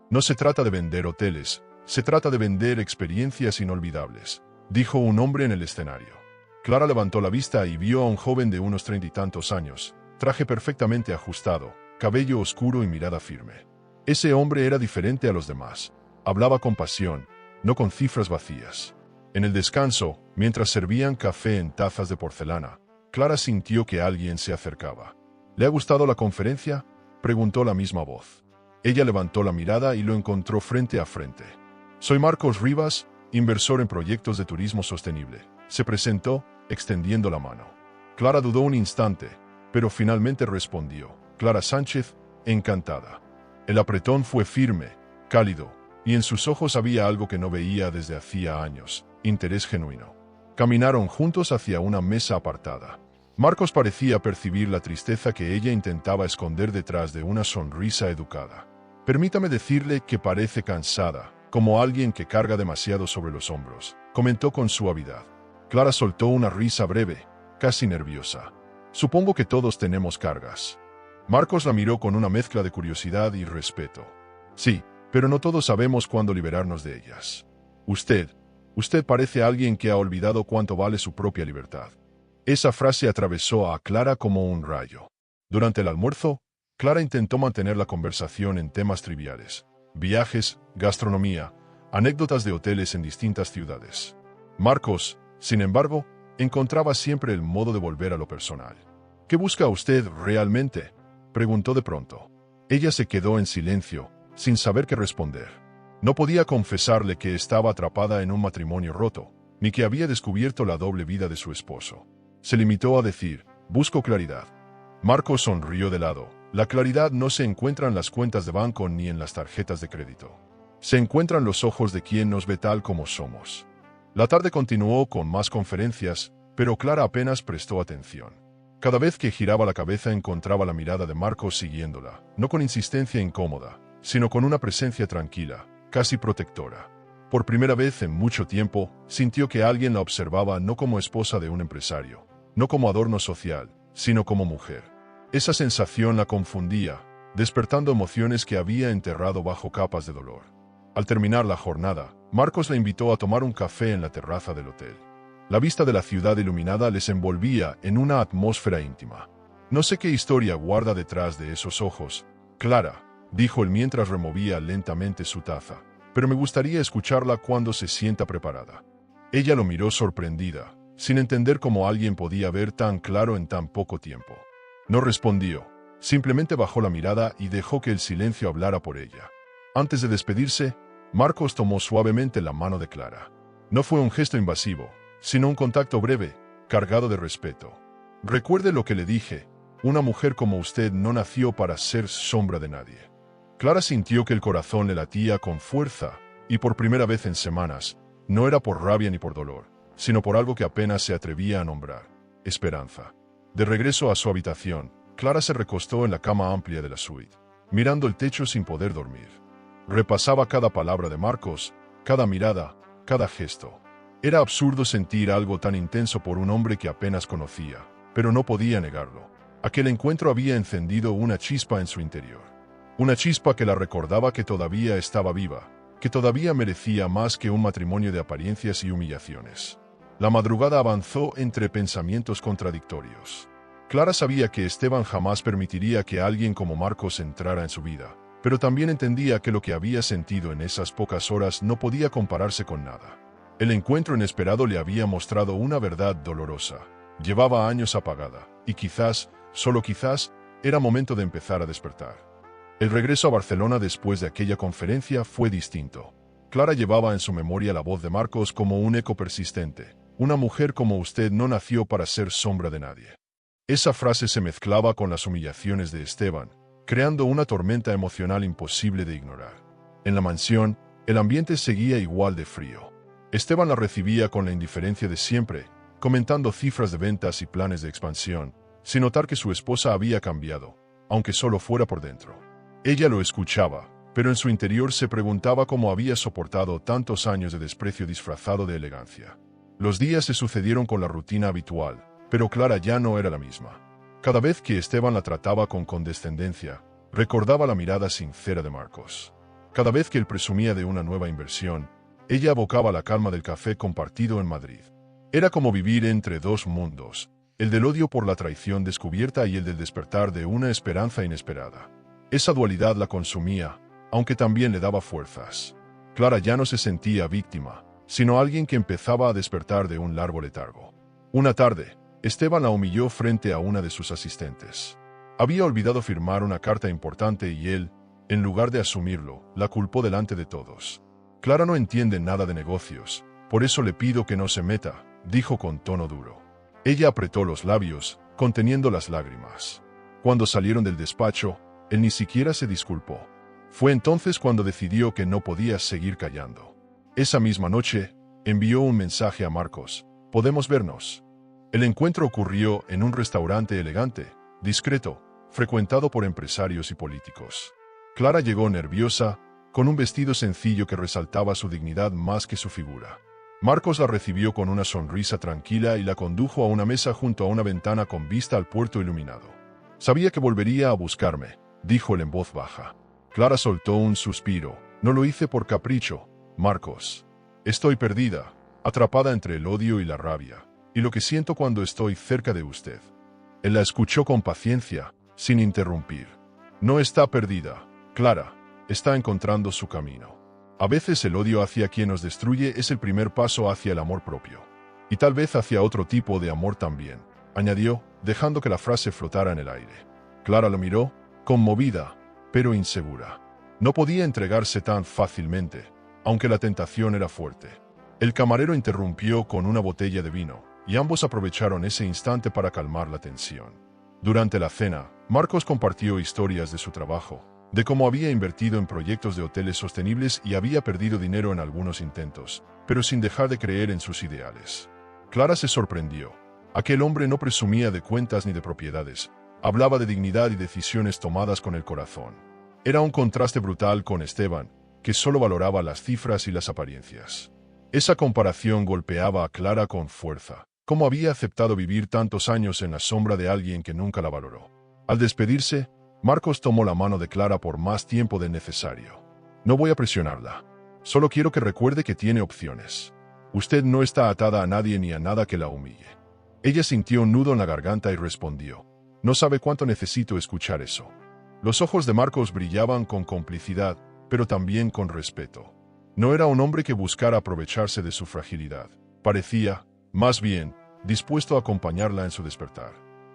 No se trata de vender hoteles, se trata de vender experiencias inolvidables, dijo un hombre en el escenario. Clara levantó la vista y vio a un joven de unos 30 y tantos años, traje perfectamente ajustado, cabello oscuro y mirada firme. Ese hombre era diferente a los demás. Hablaba con pasión, no con cifras vacías. En el descanso, mientras servían café en tazas de porcelana, Clara sintió que alguien se acercaba. ¿Le ha gustado la conferencia?, preguntó la misma voz. Ella levantó la mirada y lo encontró frente a frente. Soy Marcos Rivas, inversor en proyectos de turismo sostenible. Se presentó, extendiendo la mano. Clara dudó un instante, pero finalmente respondió. Clara Sánchez, encantada. El apretón fue firme, cálido, y en sus ojos había algo que no veía desde hacía años, interés genuino. Caminaron juntos hacia una mesa apartada. Marcos parecía percibir la tristeza que ella intentaba esconder detrás de una sonrisa educada. Permítame decirle que parece cansada, como alguien que carga demasiado sobre los hombros, comentó con suavidad. Clara soltó una risa breve, casi nerviosa. Supongo que todos tenemos cargas. Marcos la miró con una mezcla de curiosidad y respeto. Sí, pero no todos sabemos cuándo liberarnos de ellas. Usted parece alguien que ha olvidado cuánto vale su propia libertad. Esa frase atravesó a Clara como un rayo. Durante el almuerzo, Clara intentó mantener la conversación en temas triviales: viajes, gastronomía, anécdotas de hoteles en distintas ciudades. Marcos, sin embargo, encontraba siempre el modo de volver a lo personal. ¿Qué busca usted realmente?, preguntó de pronto. Ella se quedó en silencio, sin saber qué responder. No podía confesarle que estaba atrapada en un matrimonio roto, ni que había descubierto la doble vida de su esposo. Se limitó a decir: busco claridad. Marcos sonrió de lado. La claridad no se encuentra en las cuentas de banco ni en las tarjetas de crédito. Se encuentra en los ojos de quien nos ve tal como somos. La tarde continuó con más conferencias, pero Clara apenas prestó atención. Cada vez que giraba la cabeza encontraba la mirada de Marcos siguiéndola, no con insistencia incómoda, sino con una presencia tranquila, casi protectora. Por primera vez en mucho tiempo, sintió que alguien la observaba no como esposa de un empresario, no como adorno social, sino como mujer. Esa sensación la confundía, despertando emociones que había enterrado bajo capas de dolor. Al terminar la jornada, Marcos la invitó a tomar un café en la terraza del hotel. La vista de la ciudad iluminada les envolvía en una atmósfera íntima. No sé qué historia guarda detrás de esos ojos, Clara, dijo él mientras removía lentamente su taza, pero me gustaría escucharla cuando se sienta preparada. Ella lo miró sorprendida, sin entender cómo alguien podía ver tan claro en tan poco tiempo. No respondió, simplemente bajó la mirada y dejó que el silencio hablara por ella. Antes de despedirse, Marcos tomó suavemente la mano de Clara. No fue un gesto invasivo, sino un contacto breve, cargado de respeto. Recuerde lo que le dije: una mujer como usted no nació para ser sombra de nadie. Clara sintió que el corazón le latía con fuerza, y por primera vez en semanas, no era por rabia ni por dolor, sino por algo que apenas se atrevía a nombrar: esperanza. De regreso a su habitación, Clara se recostó en la cama amplia de la suite, mirando el techo sin poder dormir. Repasaba cada palabra de Marcos, cada mirada, cada gesto. Era absurdo sentir algo tan intenso por un hombre que apenas conocía, pero no podía negarlo. Aquel encuentro había encendido una chispa en su interior. Una chispa que la recordaba que todavía estaba viva, que todavía merecía más que un matrimonio de apariencias y humillaciones. La madrugada avanzó entre pensamientos contradictorios. Clara sabía que Esteban jamás permitiría que alguien como Marcos entrara en su vida, pero también entendía que lo que había sentido en esas pocas horas no podía compararse con nada. El encuentro inesperado le había mostrado una verdad dolorosa. Llevaba años apagada, y quizás, solo quizás, era momento de empezar a despertar. El regreso a Barcelona después de aquella conferencia fue distinto. Clara llevaba en su memoria la voz de Marcos como un eco persistente. Una mujer como usted no nació para ser sombra de nadie. Esa frase se mezclaba con las humillaciones de Esteban, creando una tormenta emocional imposible de ignorar. En la mansión, el ambiente seguía igual de frío. Esteban la recibía con la indiferencia de siempre, comentando cifras de ventas y planes de expansión, sin notar que su esposa había cambiado, aunque solo fuera por dentro. Ella lo escuchaba, pero en su interior se preguntaba cómo había soportado tantos años de desprecio disfrazado de elegancia. Los días se sucedieron con la rutina habitual, pero Clara ya no era la misma. Cada vez que Esteban la trataba con condescendencia, recordaba la mirada sincera de Marcos. Cada vez que él presumía de una nueva inversión, ella abocaba la calma del café compartido en Madrid. Era como vivir entre dos mundos, el del odio por la traición descubierta y el del despertar de una esperanza inesperada. Esa dualidad la consumía, aunque también le daba fuerzas. Clara ya no se sentía víctima, sino alguien que empezaba a despertar de un largo letargo. Una tarde, Esteban la humilló frente a una de sus asistentes. Había olvidado firmar una carta importante y él, en lugar de asumirlo, la culpó delante de todos. Clara no entiende nada de negocios, por eso le pido que no se meta, dijo con tono duro. Ella apretó los labios, conteniendo las lágrimas. Cuando salieron del despacho, él ni siquiera se disculpó. Fue entonces cuando decidió que no podía seguir callando. Esa misma noche, envió un mensaje a Marcos. ¿Podemos vernos? El encuentro ocurrió en un restaurante elegante, discreto, frecuentado por empresarios y políticos. Clara llegó nerviosa, con un vestido sencillo que resaltaba su dignidad más que su figura. Marcos la recibió con una sonrisa tranquila y la condujo a una mesa junto a una ventana con vista al puerto iluminado. Sabía que volvería a buscarme, dijo él en voz baja. Clara soltó un suspiro. No lo hice por capricho, Marcos. Estoy perdida, atrapada entre el odio y la rabia, y lo que siento cuando estoy cerca de usted. Él la escuchó con paciencia, sin interrumpir. No está perdida, Clara, está encontrando su camino. A veces el odio hacia quien nos destruye es el primer paso hacia el amor propio. Y tal vez hacia otro tipo de amor también, añadió, dejando que la frase flotara en el aire. Clara lo miró, conmovida, pero insegura. No podía entregarse tan fácilmente, aunque la tentación era fuerte. El camarero interrumpió con una botella de vino, y ambos aprovecharon ese instante para calmar la tensión. Durante la cena, Marcos compartió historias de su trabajo, de cómo había invertido en proyectos de hoteles sostenibles y había perdido dinero en algunos intentos, pero sin dejar de creer en sus ideales. Clara se sorprendió. Aquel hombre no presumía de cuentas ni de propiedades, hablaba de dignidad y decisiones tomadas con el corazón. Era un contraste brutal con Esteban, que solo valoraba las cifras y las apariencias. Esa comparación golpeaba a Clara con fuerza. ¿Cómo había aceptado vivir tantos años en la sombra de alguien que nunca la valoró? Al despedirse, Marcos tomó la mano de Clara por más tiempo del necesario. No voy a presionarla. Solo quiero que recuerde que tiene opciones. Usted no está atada a nadie ni a nada que la humille. Ella sintió un nudo en la garganta y respondió. No sabe cuánto necesito escuchar eso. Los ojos de Marcos brillaban con complicidad, pero también con respeto. No era un hombre que buscara aprovecharse de su fragilidad. Parecía, más bien, dispuesto a acompañarla en su despertar.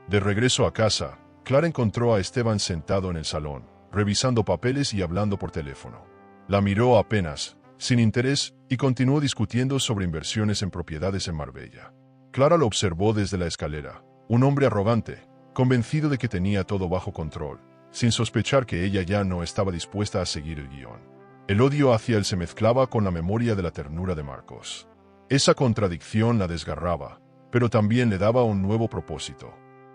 De regreso a casa, Clara encontró a Esteban sentado en el salón, revisando papeles y hablando por teléfono. La miró apenas, sin interés, y continuó discutiendo sobre inversiones en propiedades en Marbella. Clara lo observó desde la escalera, un hombre arrogante, convencido de que tenía todo bajo control, sin sospechar que ella ya no estaba dispuesta a seguir el guión. El odio hacia él se mezclaba con la memoria de la ternura de Marcos. Esa contradicción la desgarraba, pero también le daba un nuevo propósito.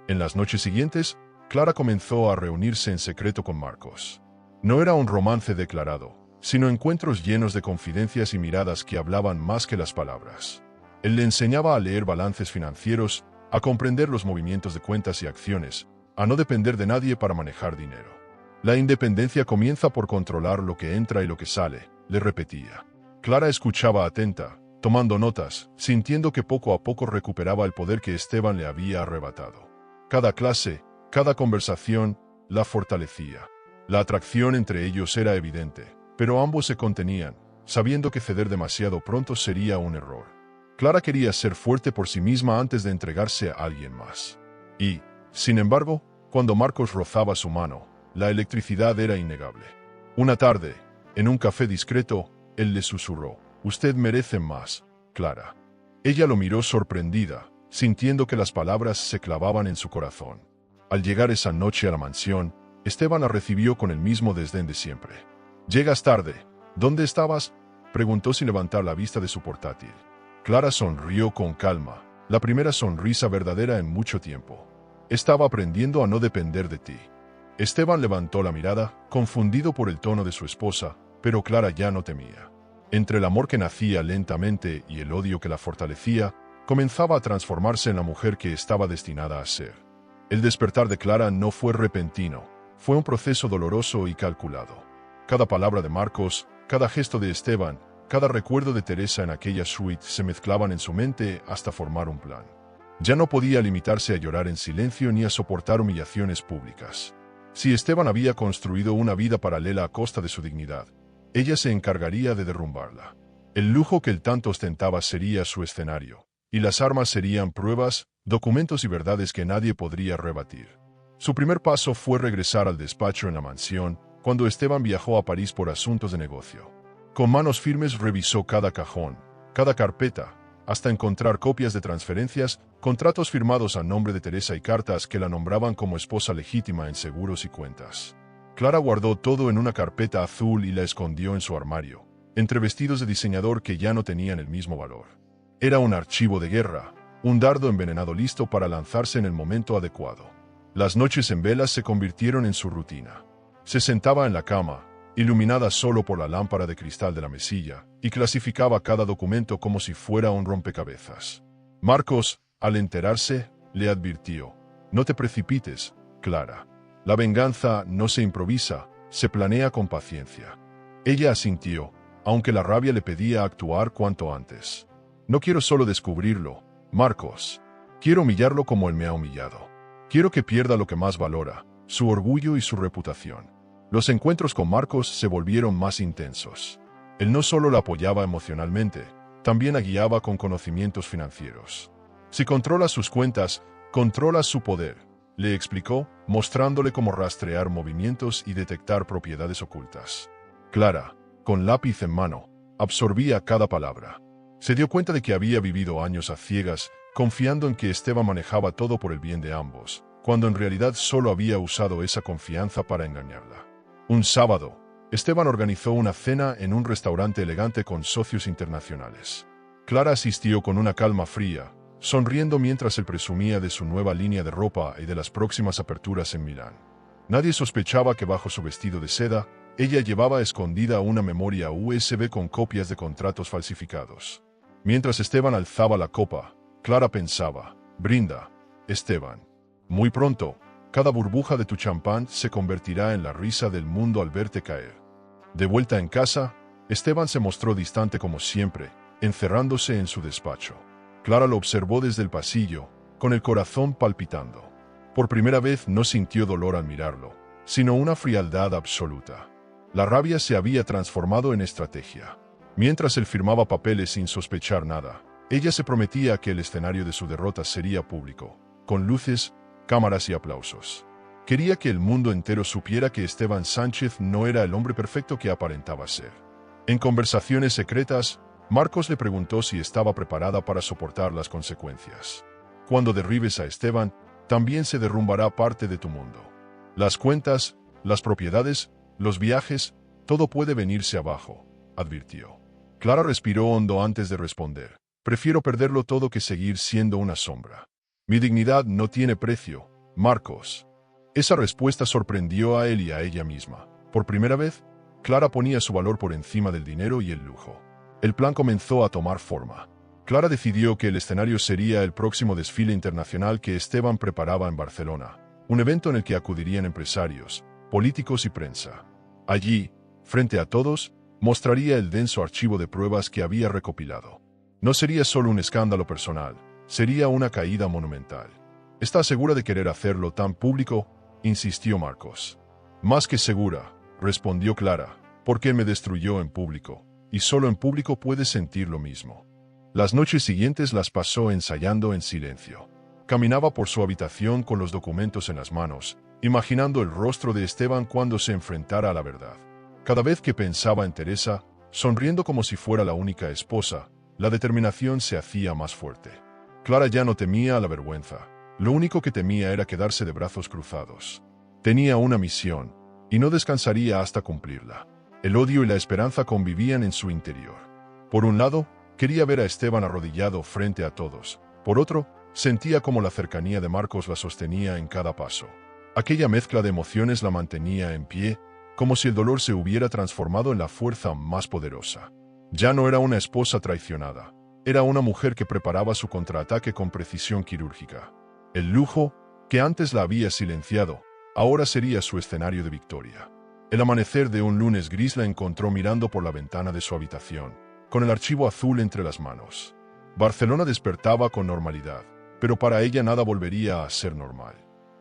En las noches siguientes, Clara comenzó a reunirse en secreto con Marcos. No era un romance declarado, sino encuentros llenos de confidencias y miradas que hablaban más que las palabras. Él le enseñaba a leer balances financieros, a comprender los movimientos de cuentas y acciones, a no depender de nadie para manejar dinero. La independencia comienza por controlar lo que entra y lo que sale, le repetía. Clara escuchaba atenta, tomando notas, sintiendo que poco a poco recuperaba el poder que Esteban le había arrebatado. Cada clase, cada conversación, la fortalecía. La atracción entre ellos era evidente, pero ambos se contenían, sabiendo que ceder demasiado pronto sería un error. Clara quería ser fuerte por sí misma antes de entregarse a alguien más. Y, sin embargo, cuando Marcos rozaba su mano, la electricidad era innegable. Una tarde, en un café discreto, él le susurró: «Usted merece más, Clara». Ella lo miró sorprendida, sintiendo que las palabras se clavaban en su corazón. Al llegar esa noche a la mansión, Esteban la recibió con el mismo desdén de siempre. «Llegas tarde. ¿Dónde estabas?», preguntó sin levantar la vista de su portátil. Clara sonrió con calma, la primera sonrisa verdadera en mucho tiempo. «Estaba aprendiendo a no depender de ti». Esteban levantó la mirada, confundido por el tono de su esposa, pero Clara ya no temía. Entre el amor que nacía lentamente y el odio que la fortalecía, comenzaba a transformarse en la mujer que estaba destinada a ser. El despertar de Clara no fue repentino, fue un proceso doloroso y calculado. Cada palabra de Marcos, cada gesto de Esteban, cada recuerdo de Teresa en aquella suite se mezclaban en su mente hasta formar un plan. Ya no podía limitarse a llorar en silencio ni a soportar humillaciones públicas. Si Esteban había construido una vida paralela a costa de su dignidad, ella se encargaría de derrumbarla. El lujo que él tanto ostentaba sería su escenario, y las armas serían pruebas, documentos y verdades que nadie podría rebatir. Su primer paso fue regresar al despacho en la mansión, cuando Esteban viajó a París por asuntos de negocio. Con manos firmes revisó cada cajón, cada carpeta, hasta encontrar copias de transferencias, contratos firmados a nombre de Teresa y cartas que la nombraban como esposa legítima en seguros y cuentas. Clara guardó todo en una carpeta azul y la escondió en su armario, entre vestidos de diseñador que ya no tenían el mismo valor. Era un archivo de guerra, un dardo envenenado listo para lanzarse en el momento adecuado. Las noches en velas se convirtieron en su rutina. Se sentaba en la cama, iluminada solo por la lámpara de cristal de la mesilla, y clasificaba cada documento como si fuera un rompecabezas. Marcos, al enterarse, le advirtió: «No te precipites, Clara. La venganza no se improvisa, se planea con paciencia». Ella asintió, aunque la rabia le pedía actuar cuanto antes. «No quiero solo descubrirlo, Marcos. Quiero humillarlo como él me ha humillado. Quiero que pierda lo que más valora, su orgullo y su reputación». Los encuentros con Marcos se volvieron más intensos. Él no solo la apoyaba emocionalmente, también la guiaba con conocimientos financieros. «Si controlas sus cuentas, controlas su poder», le explicó, mostrándole cómo rastrear movimientos y detectar propiedades ocultas. Clara, con lápiz en mano, absorbía cada palabra. Se dio cuenta de que había vivido años a ciegas, confiando en que Esteban manejaba todo por el bien de ambos, cuando en realidad solo había usado esa confianza para engañarla. Un sábado, Esteban organizó una cena en un restaurante elegante con socios internacionales. Clara asistió con una calma fría, sonriendo mientras él presumía de su nueva línea de ropa y de las próximas aperturas en Milán. Nadie sospechaba que bajo su vestido de seda, ella llevaba escondida una memoria USB con copias de contratos falsificados. Mientras Esteban alzaba la copa, Clara pensaba: «Brinda, Esteban. Muy pronto, cada burbuja de tu champán se convertirá en la risa del mundo al verte caer». De vuelta en casa, Esteban se mostró distante como siempre, encerrándose en su despacho. Clara lo observó desde el pasillo, con el corazón palpitando. Por primera vez no sintió dolor al mirarlo, sino una frialdad absoluta. La rabia se había transformado en estrategia. Mientras él firmaba papeles sin sospechar nada, ella se prometía que el escenario de su derrota sería público, con luces, cámaras y aplausos. Quería que el mundo entero supiera que Esteban Sánchez no era el hombre perfecto que aparentaba ser. En conversaciones secretas, Marcos le preguntó si estaba preparada para soportar las consecuencias. «Cuando derribes a Esteban, también se derrumbará parte de tu mundo. Las cuentas, las propiedades, los viajes, todo puede venirse abajo», advirtió. Clara respiró hondo antes de responder: «Prefiero perderlo todo que seguir siendo una sombra. Mi dignidad no tiene precio, Marcos». Esa respuesta sorprendió a él y a ella misma. Por primera vez, Clara ponía su valor por encima del dinero y el lujo. El plan comenzó a tomar forma. Clara decidió que el escenario sería el próximo desfile internacional que Esteban preparaba en Barcelona, un evento en el que acudirían empresarios, políticos y prensa. Allí, frente a todos, mostraría el denso archivo de pruebas que había recopilado. No sería solo un escándalo personal, sería una caída monumental. ¿Estás segura de querer hacerlo tan público?, insistió Marcos. Más que segura, respondió Clara, porque me destruyó en público, y solo en público puedes sentir lo mismo. Las noches siguientes las pasó ensayando en silencio. Caminaba por su habitación con los documentos en las manos, imaginando el rostro de Esteban cuando se enfrentara a la verdad. Cada vez que pensaba en Teresa, sonriendo como si fuera la única esposa, la determinación se hacía más fuerte. Clara ya no temía a la vergüenza. Lo único que temía era quedarse de brazos cruzados. Tenía una misión, y no descansaría hasta cumplirla. El odio y la esperanza convivían en su interior. Por un lado, quería ver a Esteban arrodillado frente a todos. Por otro, sentía como la cercanía de Marcos la sostenía en cada paso. Aquella mezcla de emociones la mantenía en pie, como si el dolor se hubiera transformado en la fuerza más poderosa. Ya no era una esposa traicionada, era una mujer que preparaba su contraataque con precisión quirúrgica. El lujo, que antes la había silenciado, ahora sería su escenario de victoria. El amanecer de un lunes gris la encontró mirando por la ventana de su habitación, con el archivo azul entre las manos. Barcelona despertaba con normalidad, pero para ella nada volvería a ser normal.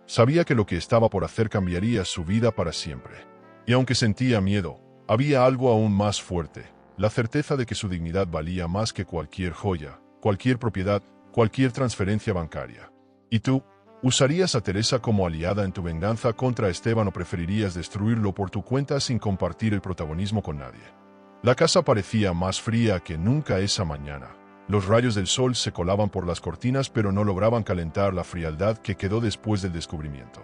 Sabía que lo que estaba por hacer cambiaría su vida para siempre. Y aunque sentía miedo, había algo aún más fuerte, la certeza de que su dignidad valía más que cualquier joya, cualquier propiedad, cualquier transferencia bancaria. ¿Y tú? ¿Usarías a Teresa como aliada en tu venganza contra Esteban o preferirías destruirlo por tu cuenta sin compartir el protagonismo con nadie? La casa parecía más fría que nunca esa mañana. Los rayos del sol se colaban por las cortinas pero no lograban calentar la frialdad que quedó después del descubrimiento.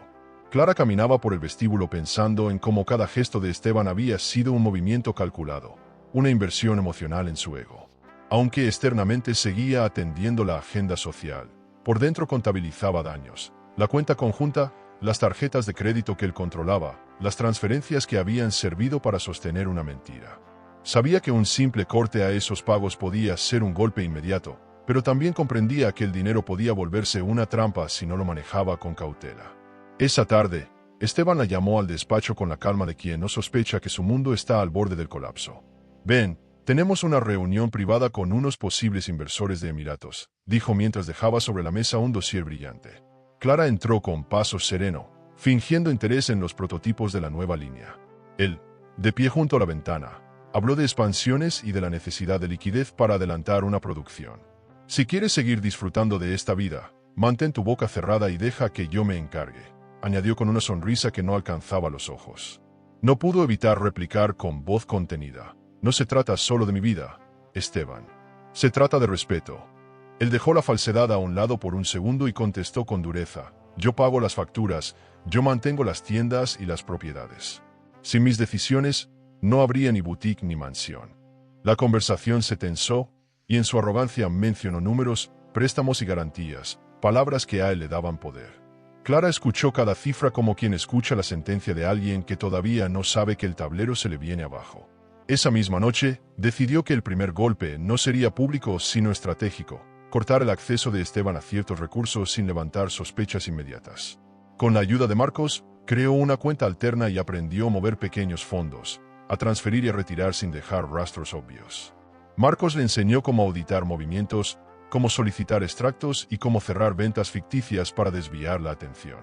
Clara caminaba por el vestíbulo pensando en cómo cada gesto de Esteban había sido un movimiento calculado, una inversión emocional en su ego. Aunque externamente seguía atendiendo la agenda social, por dentro contabilizaba daños, la cuenta conjunta, las tarjetas de crédito que él controlaba, las transferencias que habían servido para sostener una mentira. Sabía que un simple corte a esos pagos podía ser un golpe inmediato, pero también comprendía que el dinero podía volverse una trampa si no lo manejaba con cautela. Esa tarde, Esteban la llamó al despacho con la calma de quien no sospecha que su mundo está al borde del colapso. «Ven, tenemos una reunión privada con unos posibles inversores de Emiratos», dijo mientras dejaba sobre la mesa un dossier brillante. Clara entró con paso sereno, fingiendo interés en los prototipos de la nueva línea. Él, de pie junto a la ventana, habló de expansiones y de la necesidad de liquidez para adelantar una producción. «Si quieres seguir disfrutando de esta vida, mantén tu boca cerrada y deja que yo me encargue», añadió con una sonrisa que no alcanzaba los ojos. No pudo evitar replicar con voz contenida. «No se trata solo de mi vida, Esteban. Se trata de respeto». Él dejó la falsedad a un lado por un segundo y contestó con dureza. «Yo pago las facturas, yo mantengo las tiendas y las propiedades. Sin mis decisiones, no habría ni boutique ni mansión». La conversación se tensó, y en su arrogancia mencionó números, préstamos y garantías, palabras que a él le daban poder. Clara escuchó cada cifra como quien escucha la sentencia de alguien que todavía no sabe que el tablero se le viene abajo. Esa misma noche, decidió que el primer golpe no sería público sino estratégico, cortar el acceso de Esteban a ciertos recursos sin levantar sospechas inmediatas. Con la ayuda de Marcos, creó una cuenta alterna y aprendió a mover pequeños fondos, a transferir y a retirar sin dejar rastros obvios. Marcos le enseñó cómo auditar movimientos, cómo solicitar extractos y cómo cerrar ventas ficticias para desviar la atención.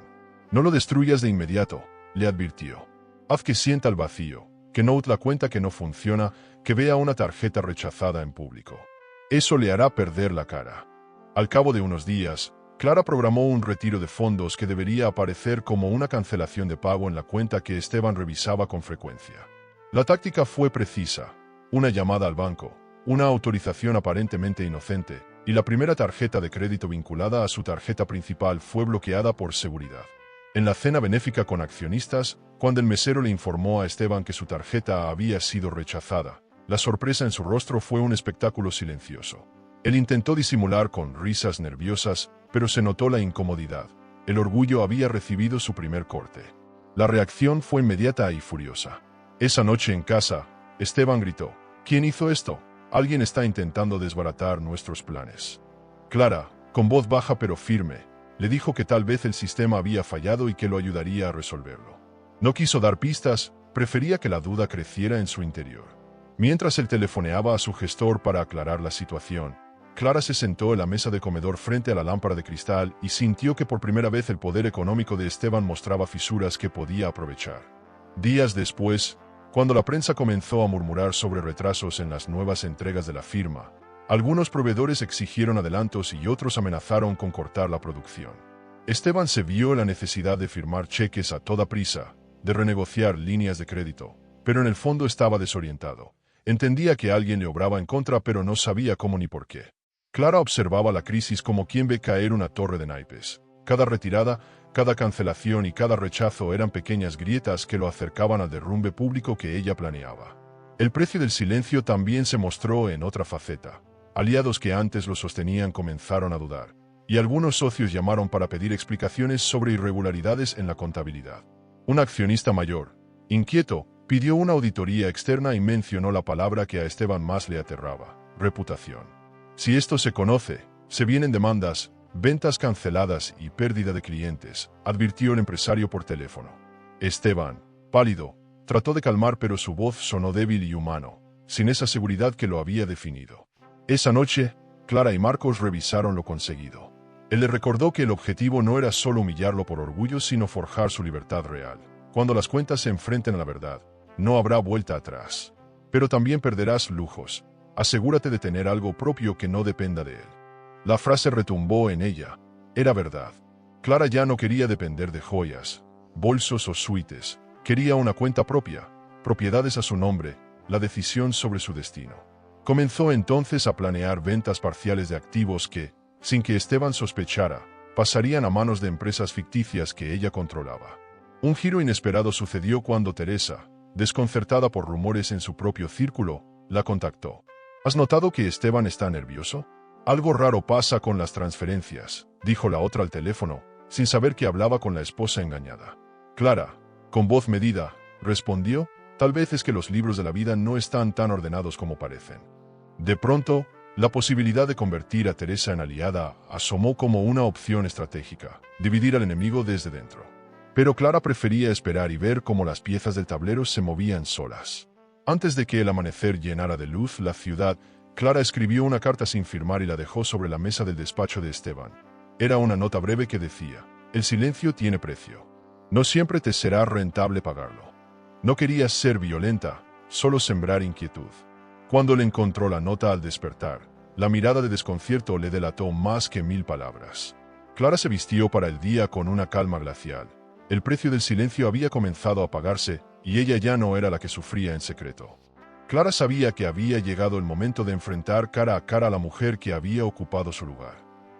«No lo destruyas de inmediato», le advirtió. «Haz que sienta el vacío, que note la cuenta que no funciona, que vea una tarjeta rechazada en público. Eso le hará perder la cara». Al cabo de unos días, Clara programó un retiro de fondos que debería aparecer como una cancelación de pago en la cuenta que Esteban revisaba con frecuencia. La táctica fue precisa: una llamada al banco, una autorización aparentemente inocente, y la primera tarjeta de crédito vinculada a su tarjeta principal fue bloqueada por seguridad. En la cena benéfica con accionistas, cuando el mesero le informó a Esteban que su tarjeta había sido rechazada, la sorpresa en su rostro fue un espectáculo silencioso. Él intentó disimular con risas nerviosas, pero se notó la incomodidad. El orgullo había recibido su primer corte. La reacción fue inmediata y furiosa. Esa noche en casa, Esteban gritó: ¿Quién hizo esto? Alguien está intentando desbaratar nuestros planes. Clara, con voz baja pero firme, le dijo que tal vez el sistema había fallado y que lo ayudaría a resolverlo. No quiso dar pistas, prefería que la duda creciera en su interior. Mientras él telefoneaba a su gestor para aclarar la situación, Clara se sentó en la mesa de comedor frente a la lámpara de cristal y sintió que por primera vez el poder económico de Esteban mostraba fisuras que podía aprovechar. Días después, cuando la prensa comenzó a murmurar sobre retrasos en las nuevas entregas de la firma, algunos proveedores exigieron adelantos y otros amenazaron con cortar la producción. Esteban se vio en la necesidad de firmar cheques a toda prisa, de renegociar líneas de crédito, pero en el fondo estaba desorientado. Entendía que alguien le obraba en contra, pero no sabía cómo ni por qué. Clara observaba la crisis como quien ve caer una torre de naipes. Cada retirada, cada cancelación y cada rechazo eran pequeñas grietas que lo acercaban al derrumbe público que ella planeaba. El precio del silencio también se mostró en otra faceta. Aliados que antes lo sostenían comenzaron a dudar, y algunos socios llamaron para pedir explicaciones sobre irregularidades en la contabilidad. Un accionista mayor, inquieto, pidió una auditoría externa y mencionó la palabra que a Esteban más le aterraba: reputación. Si esto se conoce, se vienen demandas, ventas canceladas y pérdida de clientes, advirtió el empresario por teléfono. Esteban, pálido, trató de calmar, pero su voz sonó débil y humano, sin esa seguridad que lo había definido. Esa noche, Clara y Marcos revisaron lo conseguido. Él le recordó que el objetivo no era solo humillarlo por orgullo, sino forjar su libertad real. Cuando las cuentas se enfrenten a la verdad, no habrá vuelta atrás. Pero también perderás lujos. Asegúrate de tener algo propio que no dependa de él. La frase retumbó en ella. Era verdad. Clara ya no quería depender de joyas, bolsos o suites. Quería una cuenta propia, propiedades a su nombre, la decisión sobre su destino. Comenzó entonces a planear ventas parciales de activos que, sin que Esteban sospechara, pasarían a manos de empresas ficticias que ella controlaba. Un giro inesperado sucedió cuando Teresa, desconcertada por rumores en su propio círculo, la contactó. ¿Has notado que Esteban está nervioso? Algo raro pasa con las transferencias, dijo la otra al teléfono, sin saber que hablaba con la esposa engañada. Clara, con voz medida, respondió: tal vez es que los libros de la vida no están tan ordenados como parecen. De pronto, la posibilidad de convertir a Teresa en aliada asomó como una opción estratégica: dividir al enemigo desde dentro. Pero Clara prefería esperar y ver cómo las piezas del tablero se movían solas. Antes de que el amanecer llenara de luz la ciudad, Clara escribió una carta sin firmar y la dejó sobre la mesa del despacho de Esteban. Era una nota breve que decía: el silencio tiene precio. No siempre te será rentable pagarlo. No quería ser violenta, solo sembrar inquietud. Cuando le encontró la nota al despertar, la mirada de desconcierto le delató más que 1000 palabras. Clara se vistió para el día con una calma glacial. El precio del silencio había comenzado a pagarse, y ella ya no era la que sufría en secreto. Clara sabía que había llegado el momento de enfrentar cara a cara a la mujer que había ocupado su lugar.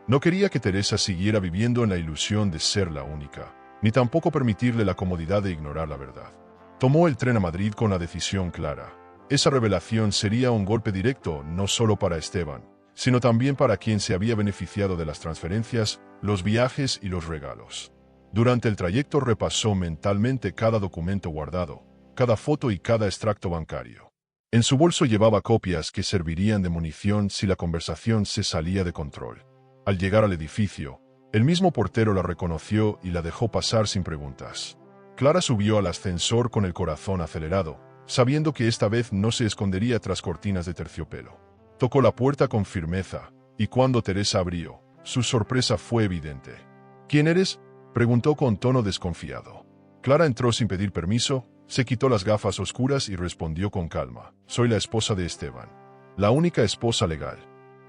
No quería que Teresa siguiera viviendo en la ilusión de ser la única, ni tampoco permitirle la comodidad de ignorar la verdad. Tomó el tren a Madrid con la decisión clara. Esa revelación sería un golpe directo no solo para Esteban, sino también para quien se había beneficiado de las transferencias, los viajes y los regalos. Durante el trayecto repasó mentalmente cada documento guardado, cada foto y cada extracto bancario. En su bolso llevaba copias que servirían de munición si la conversación se salía de control. Al llegar al edificio, el mismo portero la reconoció y la dejó pasar sin preguntas. Clara subió al ascensor con el corazón acelerado, sabiendo que esta vez no se escondería tras cortinas de terciopelo. Tocó la puerta con firmeza, y cuando Teresa abrió, su sorpresa fue evidente. ¿Quién eres?, preguntó con tono desconfiado. Clara entró sin pedir permiso, se quitó las gafas oscuras y respondió con calma: soy la esposa de Esteban. La única esposa legal.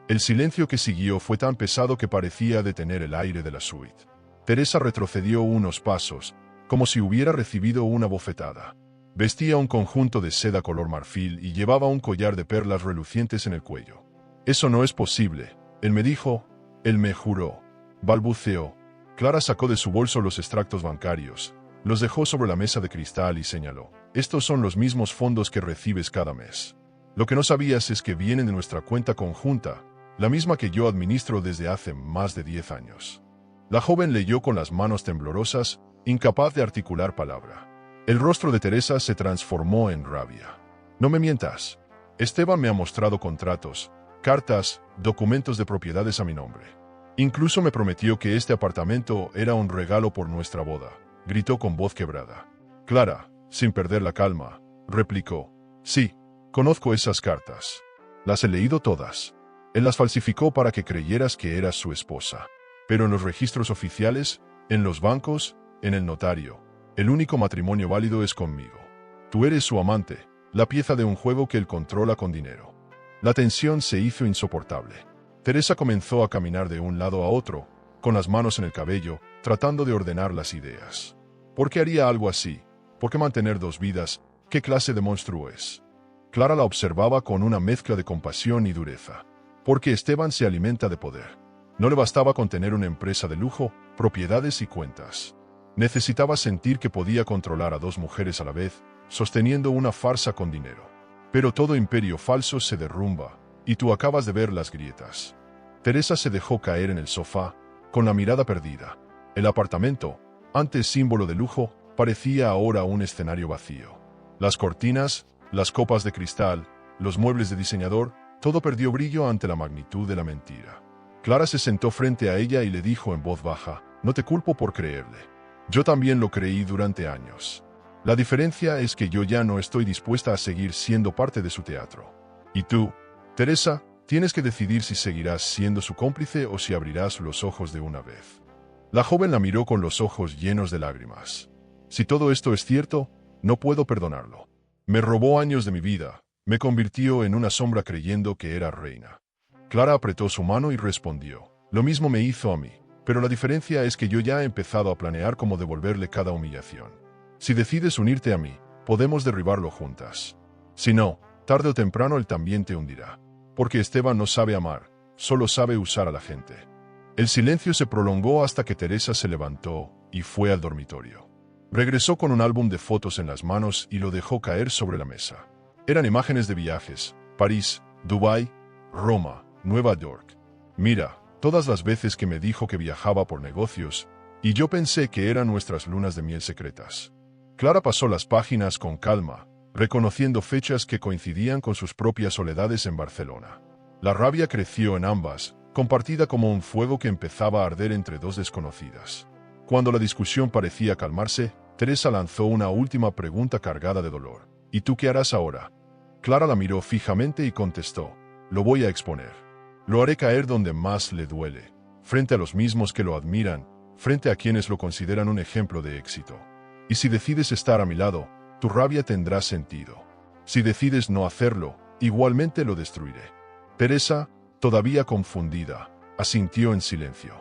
El silencio que siguió fue tan pesado que parecía detener el aire de la suite. Teresa retrocedió unos pasos, como si hubiera recibido una bofetada. Vestía un conjunto de seda color marfil y llevaba un collar de perlas relucientes en el cuello. Eso no es posible, él me dijo, él me juró. Balbuceó. Clara sacó de su bolso los extractos bancarios, los dejó sobre la mesa de cristal y señaló: estos son los mismos fondos que recibes cada mes. Lo que no sabías es que vienen de nuestra cuenta conjunta, la misma que yo administro desde hace más de 10 años. La joven leyó con las manos temblorosas, incapaz de articular palabra. El rostro de Teresa se transformó en rabia. No me mientas. Esteban me ha mostrado contratos, cartas, documentos de propiedades a mi nombre. Incluso me prometió que este apartamento era un regalo por nuestra boda, gritó con voz quebrada. Clara, sin perder la calma, replicó. Sí, conozco esas cartas. Las he leído todas. Él las falsificó para que creyeras que eras su esposa. Pero en los registros oficiales, en los bancos, en el notario, el único matrimonio válido es conmigo. Tú eres su amante, la pieza de un juego que él controla con dinero. La tensión se hizo insoportable. Teresa comenzó a caminar de un lado a otro, con las manos en el cabello, tratando de ordenar las ideas. ¿Por qué haría algo así? ¿Por qué mantener dos vidas? ¿Qué clase de monstruo es? Clara la observaba con una mezcla de compasión y dureza. Porque Esteban se alimenta de poder. No le bastaba con tener una empresa de lujo, propiedades y cuentas. Necesitaba sentir que podía controlar a dos mujeres a la vez, sosteniendo una farsa con dinero. Pero todo imperio falso se derrumba, y tú acabas de ver las grietas. Teresa se dejó caer en el sofá, con la mirada perdida. El apartamento, antes símbolo de lujo, parecía ahora un escenario vacío. Las cortinas, las copas de cristal, los muebles de diseñador, todo perdió brillo ante la magnitud de la mentira. Clara se sentó frente a ella y le dijo en voz baja, no te culpo por creerle. Yo también lo creí durante años. La diferencia es que yo ya no estoy dispuesta a seguir siendo parte de su teatro. Y tú, Teresa, tienes que decidir si seguirás siendo su cómplice o si abrirás los ojos de una vez. La joven la miró con los ojos llenos de lágrimas. Si todo esto es cierto, no puedo perdonarlo. Me robó años de mi vida, me convirtió en una sombra creyendo que era reina. Clara apretó su mano y respondió, lo mismo me hizo a mí, pero la diferencia es que yo ya he empezado a planear cómo devolverle cada humillación. Si decides unirte a mí, podemos derribarlo juntas. Si no, tarde o temprano él también te hundirá. Porque Esteban no sabe amar, solo sabe usar a la gente. El silencio se prolongó hasta que Teresa se levantó y fue al dormitorio. Regresó con un álbum de fotos en las manos y lo dejó caer sobre la mesa. Eran imágenes de viajes, París, Dubái, Roma, Nueva York. Mira, todas las veces que me dijo que viajaba por negocios, y yo pensé que eran nuestras lunas de miel secretas. Clara pasó las páginas con calma, reconociendo fechas que coincidían con sus propias soledades en Barcelona. La rabia creció en ambas, compartida como un fuego que empezaba a arder entre dos desconocidas. Cuando la discusión parecía calmarse, Teresa lanzó una última pregunta cargada de dolor. ¿Y tú qué harás ahora? Clara la miró fijamente y contestó, lo voy a exponer. Lo haré caer donde más le duele, frente a los mismos que lo admiran, frente a quienes lo consideran un ejemplo de éxito. Y si decides estar a mi lado, tu rabia tendrá sentido. Si decides no hacerlo, igualmente lo destruiré. Teresa, todavía confundida, asintió en silencio.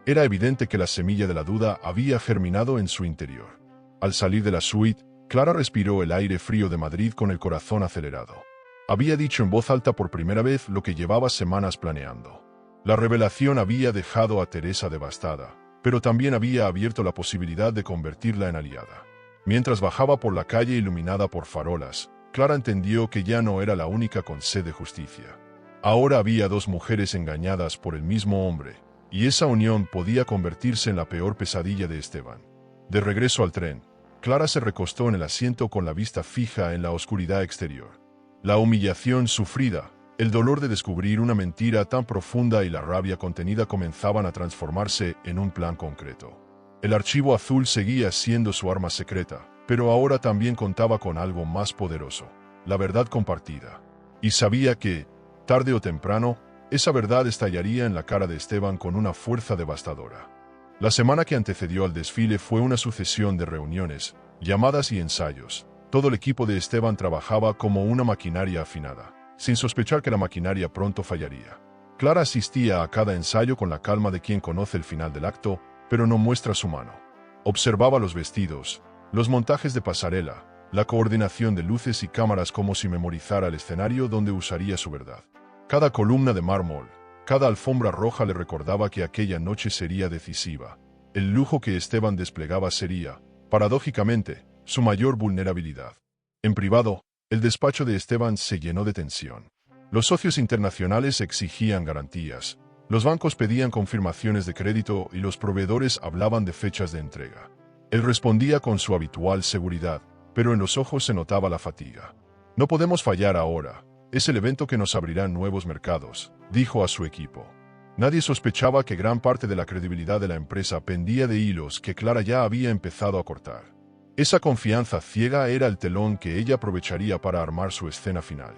Era evidente que la semilla de la duda había germinado en su interior. Al salir de la suite, Clara respiró el aire frío de Madrid con el corazón acelerado. Había dicho en voz alta por primera vez lo que llevaba semanas planeando. La revelación había dejado a Teresa devastada, pero también había abierto la posibilidad de convertirla en aliada. Mientras bajaba por la calle iluminada por farolas, Clara entendió que ya no era la única con sed de justicia. Ahora había dos mujeres engañadas por el mismo hombre, y esa unión podía convertirse en la peor pesadilla de Esteban. De regreso al tren, Clara se recostó en el asiento con la vista fija en la oscuridad exterior. La humillación sufrida, el dolor de descubrir una mentira tan profunda y la rabia contenida comenzaban a transformarse en un plan concreto. El archivo azul seguía siendo su arma secreta, pero ahora también contaba con algo más poderoso, la verdad compartida. Y sabía que, tarde o temprano, esa verdad estallaría en la cara de Esteban con una fuerza devastadora. La semana que antecedió al desfile fue una sucesión de reuniones, llamadas y ensayos. Todo el equipo de Esteban trabajaba como una maquinaria afinada, sin sospechar que la maquinaria pronto fallaría. Clara asistía a cada ensayo con la calma de quien conoce el final del acto, pero no muestra su mano. Observaba los vestidos, los montajes de pasarela, la coordinación de luces y cámaras como si memorizara el escenario donde usaría su verdad. Cada columna de mármol, cada alfombra roja le recordaba que aquella noche sería decisiva. El lujo que Esteban desplegaba sería, paradójicamente, su mayor vulnerabilidad. En privado, el despacho de Esteban se llenó de tensión. Los socios internacionales exigían garantías, los bancos pedían confirmaciones de crédito y los proveedores hablaban de fechas de entrega. Él respondía con su habitual seguridad, pero en los ojos se notaba la fatiga. No podemos fallar ahora. Es el evento que nos abrirá nuevos mercados, dijo a su equipo. Nadie sospechaba que gran parte de la credibilidad de la empresa pendía de hilos que Clara ya había empezado a cortar. Esa confianza ciega era el telón que ella aprovecharía para armar su escena final.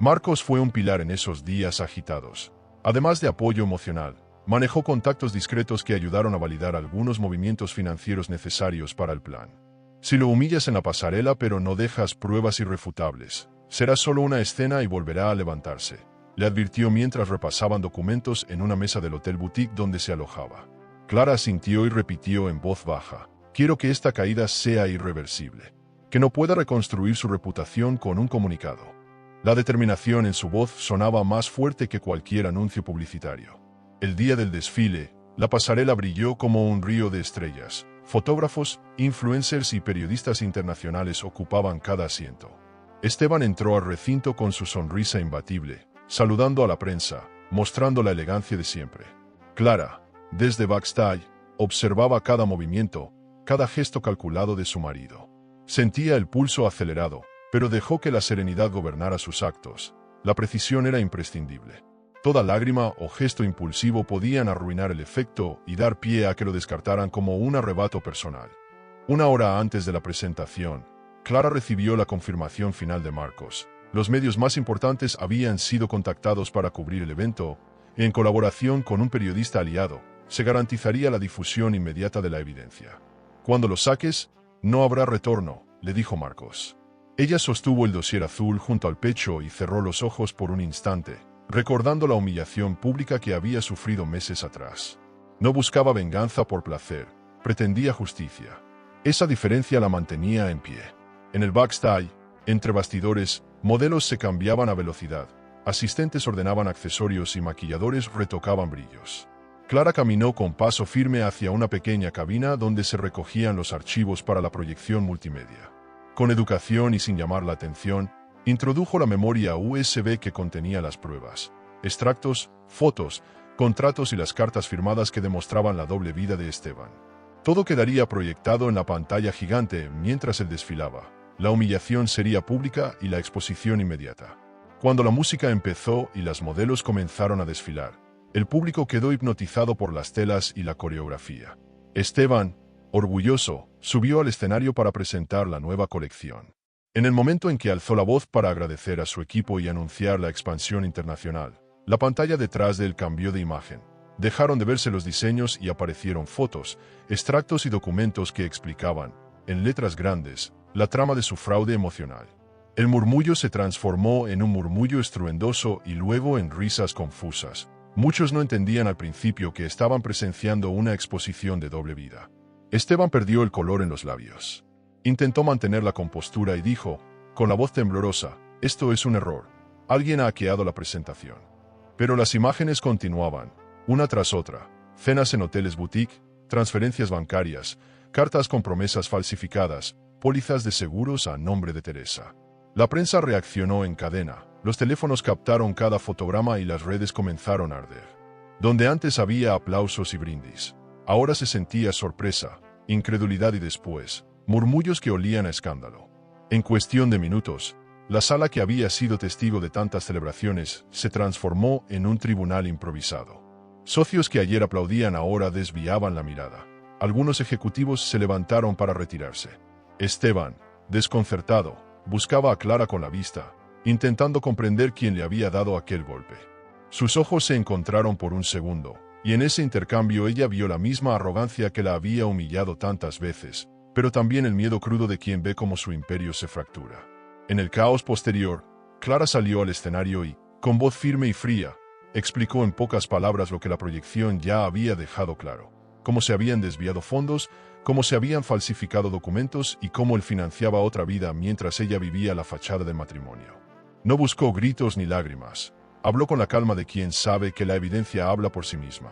Marcos fue un pilar en esos días agitados. Además de apoyo emocional, manejó contactos discretos que ayudaron a validar algunos movimientos financieros necesarios para el plan. Si lo humillas en la pasarela pero no dejas pruebas irrefutables, será solo una escena y volverá a levantarse, le advirtió mientras repasaban documentos en una mesa del hotel boutique donde se alojaba. Clara asintió y repitió en voz baja: quiero que esta caída sea irreversible, que no pueda reconstruir su reputación con un comunicado. La determinación en su voz sonaba más fuerte que cualquier anuncio publicitario. El día del desfile, la pasarela brilló como un río de estrellas. Fotógrafos, influencers y periodistas internacionales ocupaban cada asiento. Esteban entró al recinto con su sonrisa imbatible, saludando a la prensa, mostrando la elegancia de siempre. Clara, desde backstage, observaba cada movimiento, cada gesto calculado de su marido. Sentía el pulso acelerado, pero dejó que la serenidad gobernara sus actos. La precisión era imprescindible. Toda lágrima o gesto impulsivo podían arruinar el efecto y dar pie a que lo descartaran como un arrebato personal. Una hora antes de la presentación, Clara recibió la confirmación final de Marcos. Los medios más importantes habían sido contactados para cubrir el evento, y en colaboración con un periodista aliado, se garantizaría la difusión inmediata de la evidencia. Cuando lo saques, no habrá retorno, le dijo Marcos. Ella sostuvo el dossier azul junto al pecho y cerró los ojos por un instante, recordando la humillación pública que había sufrido meses atrás. No buscaba venganza por placer, pretendía justicia. Esa diferencia la mantenía en pie. En el backstage, entre bastidores, modelos se cambiaban a velocidad, asistentes ordenaban accesorios y maquilladores retocaban brillos. Clara caminó con paso firme hacia una pequeña cabina donde se recogían los archivos para la proyección multimedia. Con educación y sin llamar la atención, introdujo la memoria USB que contenía las pruebas, extractos, fotos, contratos y las cartas firmadas que demostraban la doble vida de Esteban. Todo quedaría proyectado en la pantalla gigante mientras él desfilaba. La humillación sería pública y la exposición inmediata. Cuando la música empezó y las modelos comenzaron a desfilar, el público quedó hipnotizado por las telas y la coreografía. Esteban, orgulloso, subió al escenario para presentar la nueva colección. En el momento en que alzó la voz para agradecer a su equipo y anunciar la expansión internacional, la pantalla detrás de él cambió de imagen. Dejaron de verse los diseños y aparecieron fotos, extractos y documentos que explicaban, en letras grandes, la trama de su fraude emocional. El murmullo se transformó en un murmullo estruendoso y luego en risas confusas. Muchos no entendían al principio que estaban presenciando una exposición de doble vida. Esteban perdió el color en los labios. Intentó mantener la compostura y dijo, con la voz temblorosa: esto es un error. Alguien ha hackeado la presentación. Pero las imágenes continuaban, una tras otra: cenas en hoteles boutique, transferencias bancarias, cartas con promesas falsificadas, pólizas de seguros a nombre de Teresa. La prensa reaccionó en cadena, los teléfonos captaron cada fotograma y las redes comenzaron a arder. Donde antes había aplausos y brindis, ahora se sentía sorpresa, incredulidad y después, murmullos que olían a escándalo. En cuestión de minutos, la sala que había sido testigo de tantas celebraciones se transformó en un tribunal improvisado. Socios que ayer aplaudían ahora desviaban la mirada. Algunos ejecutivos se levantaron para retirarse. Esteban, desconcertado, buscaba a Clara con la vista, intentando comprender quién le había dado aquel golpe. Sus ojos se encontraron por un segundo, y en ese intercambio ella vio la misma arrogancia que la había humillado tantas veces, pero también el miedo crudo de quien ve cómo su imperio se fractura. En el caos posterior, Clara salió al escenario y, con voz firme y fría, explicó en pocas palabras lo que la proyección ya había dejado claro: cómo se habían desviado fondos, cómo se habían falsificado documentos y cómo él financiaba otra vida mientras ella vivía la fachada de matrimonio. No buscó gritos ni lágrimas. Habló con la calma de quien sabe que la evidencia habla por sí misma.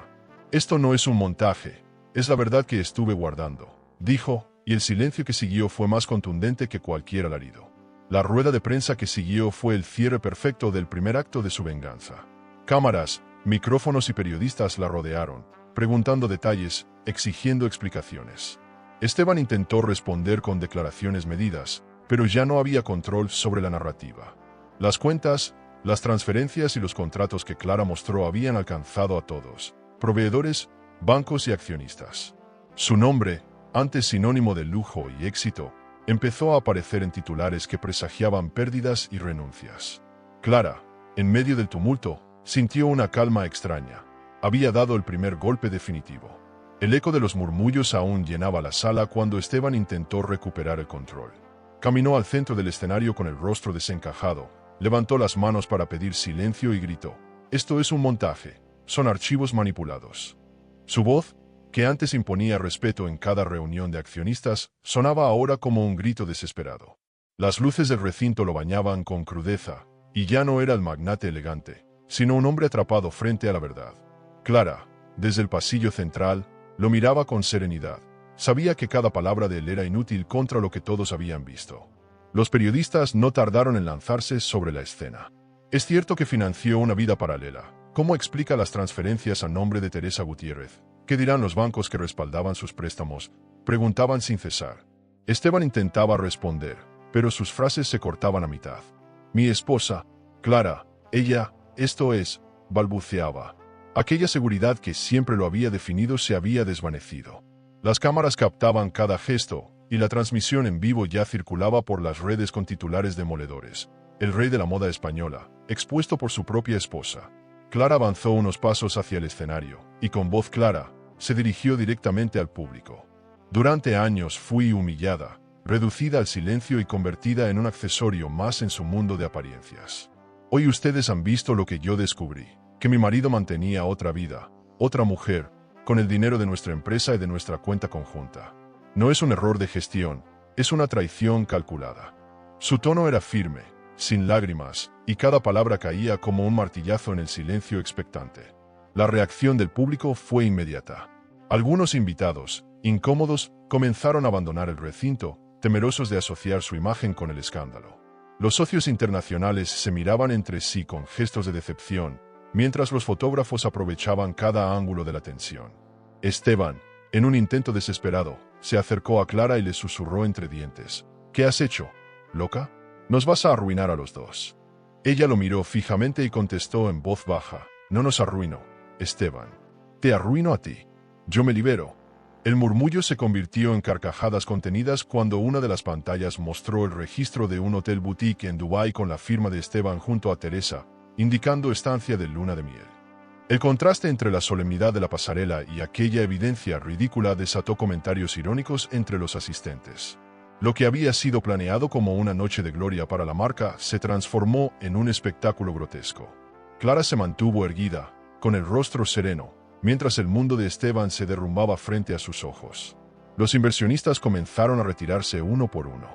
Esto no es un montaje, es la verdad que estuve guardando, dijo, y el silencio que siguió fue más contundente que cualquier alarido. La rueda de prensa que siguió fue el cierre perfecto del primer acto de su venganza. Cámaras, micrófonos y periodistas la rodearon, preguntando detalles, exigiendo explicaciones. Esteban intentó responder con declaraciones medidas, pero ya no había control sobre la narrativa. Las cuentas, las transferencias y los contratos que Clara mostró habían alcanzado a todos: proveedores, bancos y accionistas. Su nombre, antes sinónimo de lujo y éxito, empezó a aparecer en titulares que presagiaban pérdidas y renuncias. Clara, en medio del tumulto, sintió una calma extraña. Había dado el primer golpe definitivo. El eco de los murmullos aún llenaba la sala cuando Esteban intentó recuperar el control. Caminó al centro del escenario con el rostro desencajado, levantó las manos para pedir silencio y gritó: «Esto es un montaje, son archivos manipulados». Su voz, que antes imponía respeto en cada reunión de accionistas, sonaba ahora como un grito desesperado. Las luces del recinto lo bañaban con crudeza, y ya no era el magnate elegante, sino un hombre atrapado frente a la verdad. Clara, desde el pasillo central, lo miraba con serenidad. Sabía que cada palabra de él era inútil contra lo que todos habían visto. Los periodistas no tardaron en lanzarse sobre la escena. Es cierto que financió una vida paralela. ¿Cómo explica las transferencias a nombre de Teresa Gutiérrez? ¿Qué dirán los bancos que respaldaban sus préstamos?, preguntaban sin cesar. Esteban intentaba responder, pero sus frases se cortaban a mitad. «Mi esposa, Clara, ella, esto es», balbuceaba. Aquella seguridad que siempre lo había definido se había desvanecido. Las cámaras captaban cada gesto, y la transmisión en vivo ya circulaba por las redes con titulares demoledores. El rey de la moda española, expuesto por su propia esposa. Clara avanzó unos pasos hacia el escenario, y con voz clara, se dirigió directamente al público. «Durante años fui humillada, reducida al silencio y convertida en un accesorio más en su mundo de apariencias. Hoy ustedes han visto lo que yo descubrí, que mi marido mantenía otra vida, otra mujer, con el dinero de nuestra empresa y de nuestra cuenta conjunta. No es un error de gestión, es una traición calculada». Su tono era firme, sin lágrimas, y cada palabra caía como un martillazo en el silencio expectante. La reacción del público fue inmediata. Algunos invitados, incómodos, comenzaron a abandonar el recinto, temerosos de asociar su imagen con el escándalo. Los socios internacionales se miraban entre sí con gestos de decepción, mientras los fotógrafos aprovechaban cada ángulo de la tensión. Esteban, en un intento desesperado, se acercó a Clara y le susurró entre dientes: «¿Qué has hecho, loca? Nos vas a arruinar a los dos». Ella lo miró fijamente y contestó en voz baja: «No nos arruino, Esteban. Te arruino a ti. Yo me libero». El murmullo se convirtió en carcajadas contenidas cuando una de las pantallas mostró el registro de un hotel boutique en Dubái con la firma de Esteban junto a Teresa, indicando estancia de luna de miel. El contraste entre la solemnidad de la pasarela y aquella evidencia ridícula desató comentarios irónicos entre los asistentes. Lo que había sido planeado como una noche de gloria para la marca se transformó en un espectáculo grotesco. Clara se mantuvo erguida, con el rostro sereno, mientras el mundo de Esteban se derrumbaba frente a sus ojos. Los inversionistas comenzaron a retirarse uno por uno.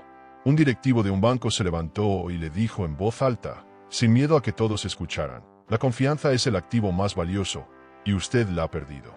Un directivo de un banco se levantó y le dijo en voz alta, sin miedo a que todos escucharan: «La confianza es el activo más valioso, y usted la ha perdido».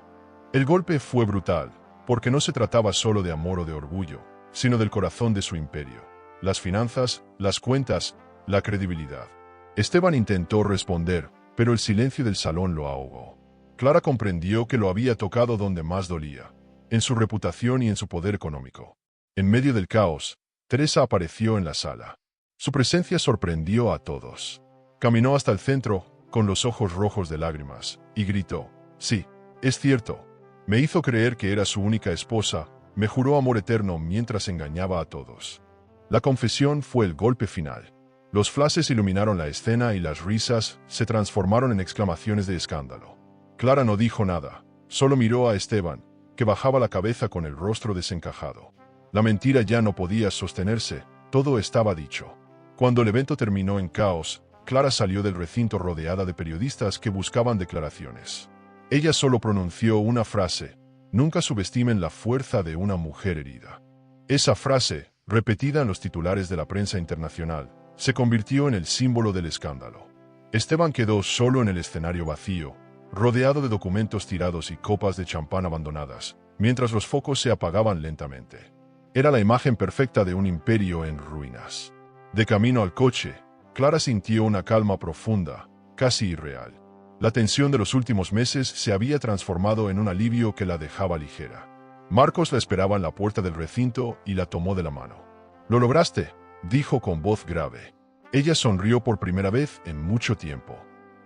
El golpe fue brutal, porque no se trataba solo de amor o de orgullo, sino del corazón de su imperio: las finanzas, las cuentas, la credibilidad. Esteban intentó responder, pero el silencio del salón lo ahogó. Clara comprendió que lo había tocado donde más dolía, en su reputación y en su poder económico. En medio del caos, Teresa apareció en la sala. Su presencia sorprendió a todos. Caminó hasta el centro, con los ojos rojos de lágrimas, y gritó: «Sí, es cierto. Me hizo creer que era su única esposa, me juró amor eterno mientras engañaba a todos». La confesión fue el golpe final. Los flashes iluminaron la escena y las risas se transformaron en exclamaciones de escándalo. Clara no dijo nada, solo miró a Esteban, que bajaba la cabeza con el rostro desencajado. La mentira ya no podía sostenerse, todo estaba dicho. Cuando el evento terminó en caos, Clara salió del recinto rodeada de periodistas que buscaban declaraciones. Ella solo pronunció una frase: «Nunca subestimen la fuerza de una mujer herida». Esa frase, repetida en los titulares de la prensa internacional, se convirtió en el símbolo del escándalo. Esteban quedó solo en el escenario vacío, rodeado de documentos tirados y copas de champán abandonadas, mientras los focos se apagaban lentamente. Era la imagen perfecta de un imperio en ruinas. De camino al coche, Clara sintió una calma profunda, casi irreal. La tensión de los últimos meses se había transformado en un alivio que la dejaba ligera. Marcos la esperaba en la puerta del recinto y la tomó de la mano. «Lo lograste», dijo con voz grave. Ella sonrió por primera vez en mucho tiempo.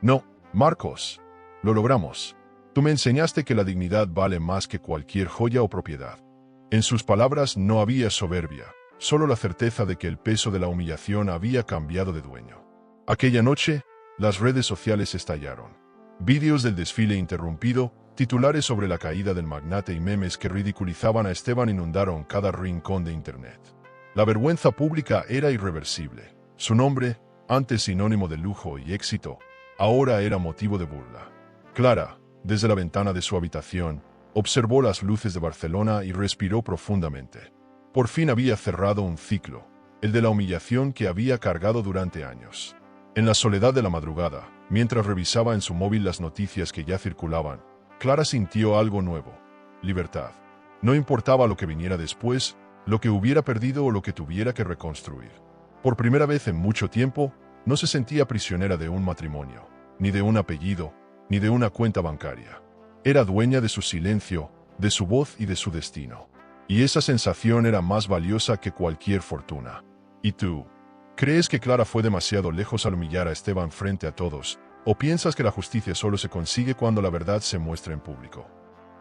No, Marcos. Lo logramos. Tú me enseñaste que la dignidad vale más que cualquier joya o propiedad. En sus palabras no había soberbia, solo la certeza de que el peso de la humillación había cambiado de dueño. Aquella noche, las redes sociales estallaron. Vídeos del desfile interrumpido, titulares sobre la caída del magnate y memes que ridiculizaban a Esteban inundaron cada rincón de Internet. La vergüenza pública era irreversible. Su nombre, antes sinónimo de lujo y éxito, ahora era motivo de burla. Clara, desde la ventana de su habitación, observó las luces de Barcelona y respiró profundamente. Por fin había cerrado un ciclo, el de la humillación que había cargado durante años. En la soledad de la madrugada, mientras revisaba en su móvil las noticias que ya circulaban, Clara sintió algo nuevo: libertad. No importaba lo que viniera después, lo que hubiera perdido o lo que tuviera que reconstruir. Por primera vez en mucho tiempo, no se sentía prisionera de un matrimonio, ni de un apellido, ni de una cuenta bancaria. Era dueña de su silencio, de su voz y de su destino. Y esa sensación era más valiosa que cualquier fortuna. ¿Y tú? ¿Crees que Clara fue demasiado lejos al humillar a Esteban frente a todos? ¿O piensas que la justicia solo se consigue cuando la verdad se muestra en público?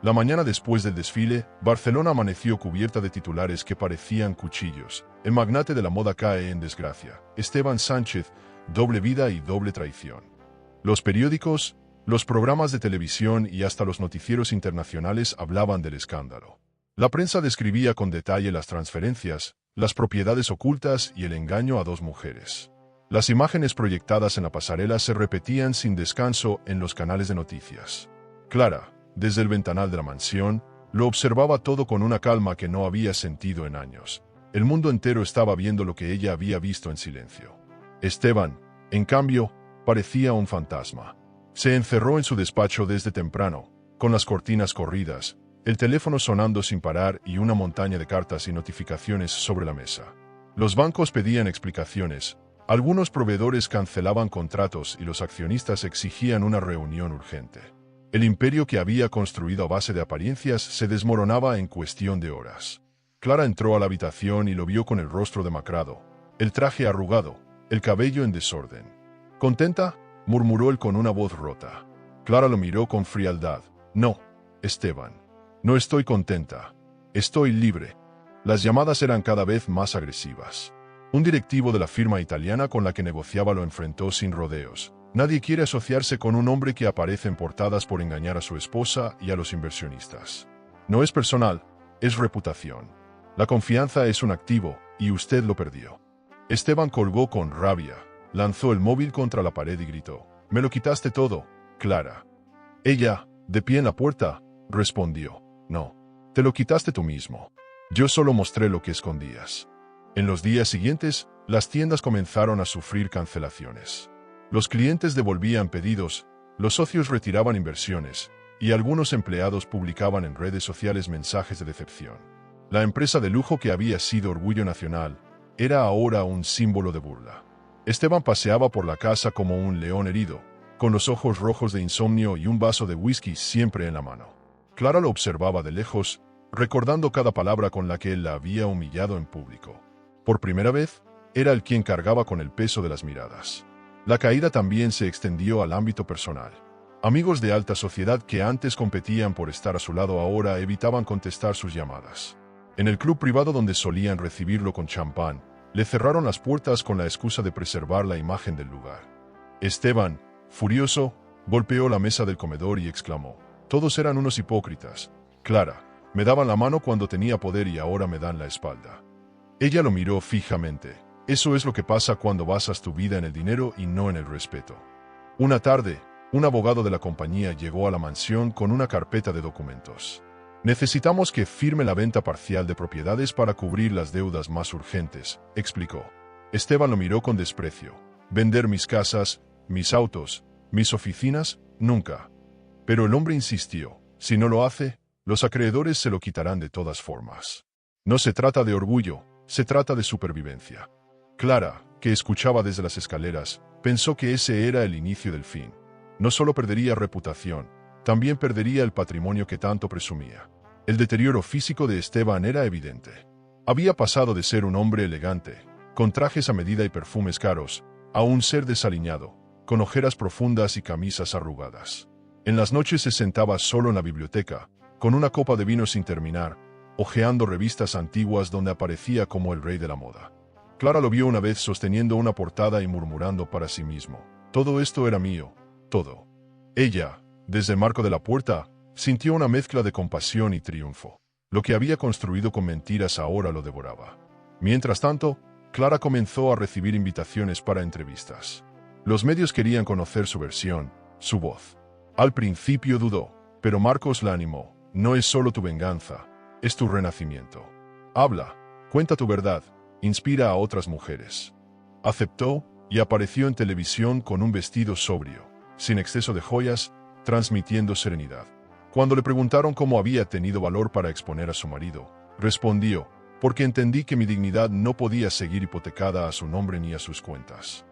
La mañana después del desfile, Barcelona amaneció cubierta de titulares que parecían cuchillos. El magnate de la moda cae en desgracia. Esteban Sánchez, doble vida y doble traición. Los periódicos, los programas de televisión y hasta los noticieros internacionales hablaban del escándalo. La prensa describía con detalle las transferencias, las propiedades ocultas y el engaño a dos mujeres. Las imágenes proyectadas en la pasarela se repetían sin descanso en los canales de noticias. Clara, desde el ventanal de la mansión, lo observaba todo con una calma que no había sentido en años. El mundo entero estaba viendo lo que ella había visto en silencio. Esteban, en cambio, parecía un fantasma. Se encerró en su despacho desde temprano, con las cortinas corridas, el teléfono sonando sin parar y una montaña de cartas y notificaciones sobre la mesa. Los bancos pedían explicaciones, algunos proveedores cancelaban contratos y los accionistas exigían una reunión urgente. El imperio que había construido a base de apariencias se desmoronaba en cuestión de horas. Clara entró a la habitación y lo vio con el rostro demacrado, el traje arrugado, el cabello en desorden. ¿Contenta?, murmuró él con una voz rota. Clara lo miró con frialdad. No, Esteban. No estoy contenta. Estoy libre. Las llamadas eran cada vez más agresivas. Un directivo de la firma italiana con la que negociaba lo enfrentó sin rodeos. Nadie quiere asociarse con un hombre que aparece en portadas por engañar a su esposa y a los inversionistas. No es personal, es reputación. La confianza es un activo, y usted lo perdió. Esteban colgó con rabia, lanzó el móvil contra la pared y gritó: «Me lo quitaste todo, Clara». Ella, de pie en la puerta, respondió: «No, te lo quitaste tú mismo. Yo solo mostré lo que escondías». En los días siguientes, las tiendas comenzaron a sufrir cancelaciones. Los clientes devolvían pedidos, los socios retiraban inversiones, y algunos empleados publicaban en redes sociales mensajes de decepción. La empresa de lujo que había sido orgullo nacional era ahora un símbolo de burla. Esteban paseaba por la casa como un león herido, con los ojos rojos de insomnio y un vaso de whisky siempre en la mano. Clara lo observaba de lejos, recordando cada palabra con la que él la había humillado en público. Por primera vez, era él quien cargaba con el peso de las miradas. La caída también se extendió al ámbito personal. Amigos de alta sociedad que antes competían por estar a su lado ahora evitaban contestar sus llamadas. En el club privado donde solían recibirlo con champán, le cerraron las puertas con la excusa de preservar la imagen del lugar. Esteban, furioso, golpeó la mesa del comedor y exclamó: «Todos eran unos hipócritas. Clara, me daban la mano cuando tenía poder y ahora me dan la espalda». Ella lo miró fijamente. Eso es lo que pasa cuando basas tu vida en el dinero y no en el respeto. Una tarde, un abogado de la compañía llegó a la mansión con una carpeta de documentos. «Necesitamos que firme la venta parcial de propiedades para cubrir las deudas más urgentes», explicó. Esteban lo miró con desprecio. «¿Vender mis casas, mis autos, mis oficinas? Nunca». Pero el hombre insistió: «Si no lo hace, los acreedores se lo quitarán de todas formas. No se trata de orgullo, se trata de supervivencia». Clara, que escuchaba desde las escaleras, pensó que ese era el inicio del fin. No solo perdería reputación, también perdería el patrimonio que tanto presumía. El deterioro físico de Esteban era evidente. Había pasado de ser un hombre elegante, con trajes a medida y perfumes caros, a un ser desaliñado, con ojeras profundas y camisas arrugadas. En las noches se sentaba solo en la biblioteca, con una copa de vino sin terminar, hojeando revistas antiguas donde aparecía como el rey de la moda. Clara lo vio una vez sosteniendo una portada y murmurando para sí mismo: todo esto era mío, todo. Ella, desde el marco de la puerta, sintió una mezcla de compasión y triunfo. Lo que había construido con mentiras ahora lo devoraba. Mientras tanto, Clara comenzó a recibir invitaciones para entrevistas. Los medios querían conocer su versión, su voz. Al principio dudó, pero Marcos la animó: no es solo tu venganza, es tu renacimiento. Habla, cuenta tu verdad, inspira a otras mujeres. Aceptó y apareció en televisión con un vestido sobrio, sin exceso de joyas, transmitiendo serenidad. Cuando le preguntaron cómo había tenido valor para exponer a su marido, respondió: porque entendí que mi dignidad no podía seguir hipotecada a su nombre ni a sus cuentas.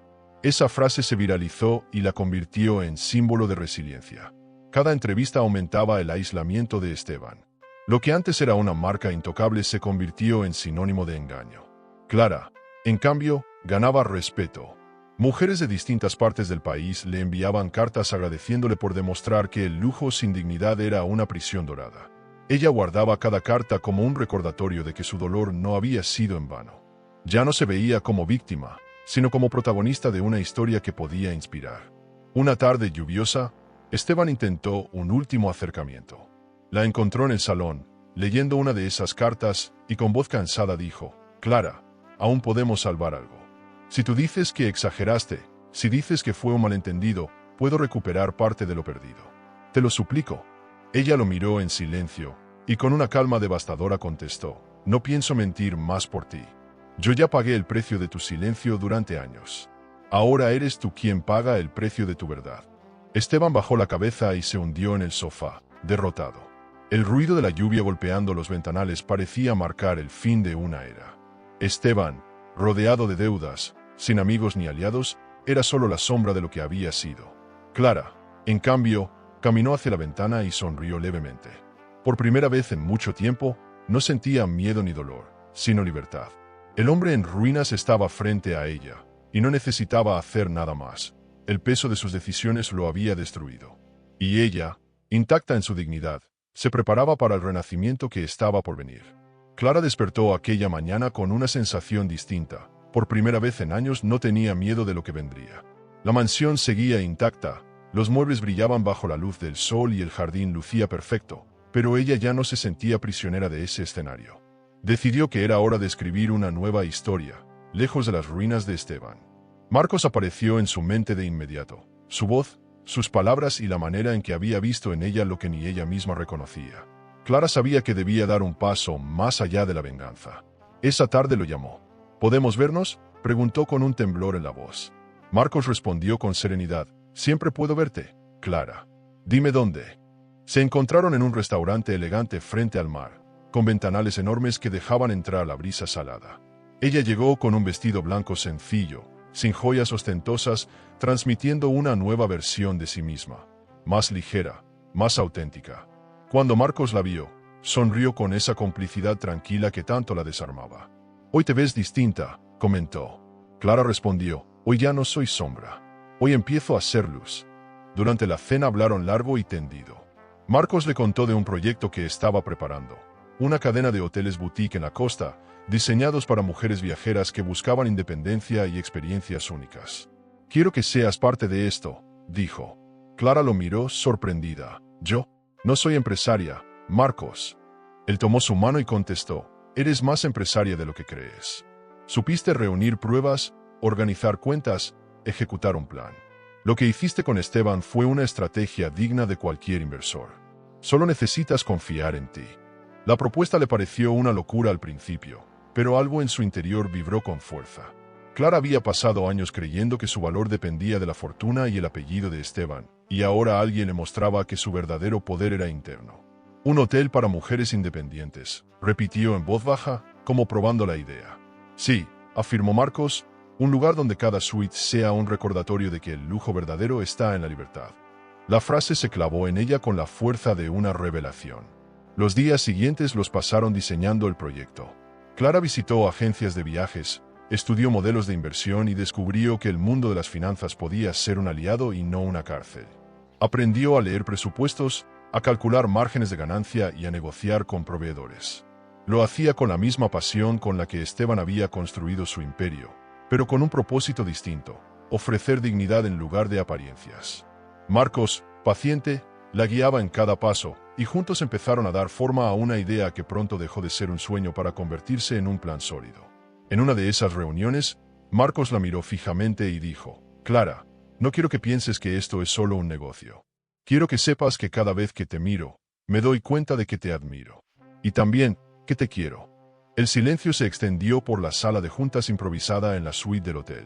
Esa frase se viralizó y la convirtió en símbolo de resiliencia. Cada entrevista aumentaba el aislamiento de Esteban. Lo que antes era una marca intocable se convirtió en sinónimo de engaño. Clara, en cambio, ganaba respeto. Mujeres de distintas partes del país le enviaban cartas agradeciéndole por demostrar que el lujo sin dignidad era una prisión dorada. Ella guardaba cada carta como un recordatorio de que su dolor no había sido en vano. Ya no se veía como víctima, sino como protagonista de una historia que podía inspirar. Una tarde lluviosa, Esteban intentó un último acercamiento. La encontró en el salón, leyendo una de esas cartas, y con voz cansada dijo: Clara, aún podemos salvar algo. Si tú dices que exageraste, si dices que fue un malentendido, puedo recuperar parte de lo perdido. Te lo suplico. Ella lo miró en silencio, y con una calma devastadora contestó: no pienso mentir más por ti. Yo ya pagué el precio de tu silencio durante años. Ahora eres tú quien paga el precio de tu verdad. Esteban bajó la cabeza y se hundió en el sofá, derrotado. El ruido de la lluvia golpeando los ventanales parecía marcar el fin de una era. Esteban, rodeado de deudas, sin amigos ni aliados, era solo la sombra de lo que había sido. Clara, en cambio, caminó hacia la ventana y sonrió levemente. Por primera vez en mucho tiempo, no sentía miedo ni dolor, sino libertad. El hombre en ruinas estaba frente a ella, y no necesitaba hacer nada más. El peso de sus decisiones lo había destruido. Y ella, intacta en su dignidad, se preparaba para el renacimiento que estaba por venir. Clara despertó aquella mañana con una sensación distinta. Por primera vez en años no tenía miedo de lo que vendría. La mansión seguía intacta, los muebles brillaban bajo la luz del sol y el jardín lucía perfecto, pero ella ya no se sentía prisionera de ese escenario. Decidió que era hora de escribir una nueva historia, lejos de las ruinas de Esteban. Marcos apareció en su mente de inmediato. Su voz, sus palabras y la manera en que había visto en ella lo que ni ella misma reconocía. Clara sabía que debía dar un paso más allá de la venganza. Esa tarde lo llamó. ¿Podemos vernos?, preguntó con un temblor en la voz. Marcos respondió con serenidad: siempre puedo verte, Clara. Dime dónde. Se encontraron en un restaurante elegante frente al mar, con ventanales enormes que dejaban entrar la brisa salada. Ella llegó con un vestido blanco sencillo, sin joyas ostentosas, transmitiendo una nueva versión de sí misma, más ligera, más auténtica. Cuando Marcos la vio, sonrió con esa complicidad tranquila que tanto la desarmaba. Hoy te ves distinta, comentó. Clara respondió: hoy ya no soy sombra. Hoy empiezo a ser luz. Durante la cena hablaron largo y tendido. Marcos le contó de un proyecto que estaba preparando. Una cadena de hoteles boutique en la costa, diseñados para mujeres viajeras que buscaban independencia y experiencias únicas. Quiero que seas parte de esto, dijo. Clara lo miró sorprendida. ¿Yo? No soy empresaria, Marcos. Él tomó su mano y contestó: eres más empresaria de lo que crees. Supiste reunir pruebas, organizar cuentas, ejecutar un plan. Lo que hiciste con Esteban fue una estrategia digna de cualquier inversor. Solo necesitas confiar en ti. La propuesta le pareció una locura al principio, pero algo en su interior vibró con fuerza. Clara había pasado años creyendo que su valor dependía de la fortuna y el apellido de Esteban, y ahora alguien le mostraba que su verdadero poder era interno. Un hotel para mujeres independientes, repitió en voz baja, como probando la idea. Sí, afirmó Marcos, un lugar donde cada suite sea un recordatorio de que el lujo verdadero está en la libertad. La frase se clavó en ella con la fuerza de una revelación. Los días siguientes los pasaron diseñando el proyecto. Clara visitó agencias de viajes, estudió modelos de inversión y descubrió que el mundo de las finanzas podía ser un aliado y no una cárcel. Aprendió a leer presupuestos, a calcular márgenes de ganancia y a negociar con proveedores. Lo hacía con la misma pasión con la que Esteban había construido su imperio, pero con un propósito distinto: ofrecer dignidad en lugar de apariencias. Marcos, paciente, la guiaba en cada paso, y juntos empezaron a dar forma a una idea que pronto dejó de ser un sueño para convertirse en un plan sólido. En una de esas reuniones, Marcos la miró fijamente y dijo: «Clara, no quiero que pienses que esto es solo un negocio. Quiero que sepas que cada vez que te miro, me doy cuenta de que te admiro. Y también, que te quiero». El silencio se extendió por la sala de juntas improvisada en la suite del hotel.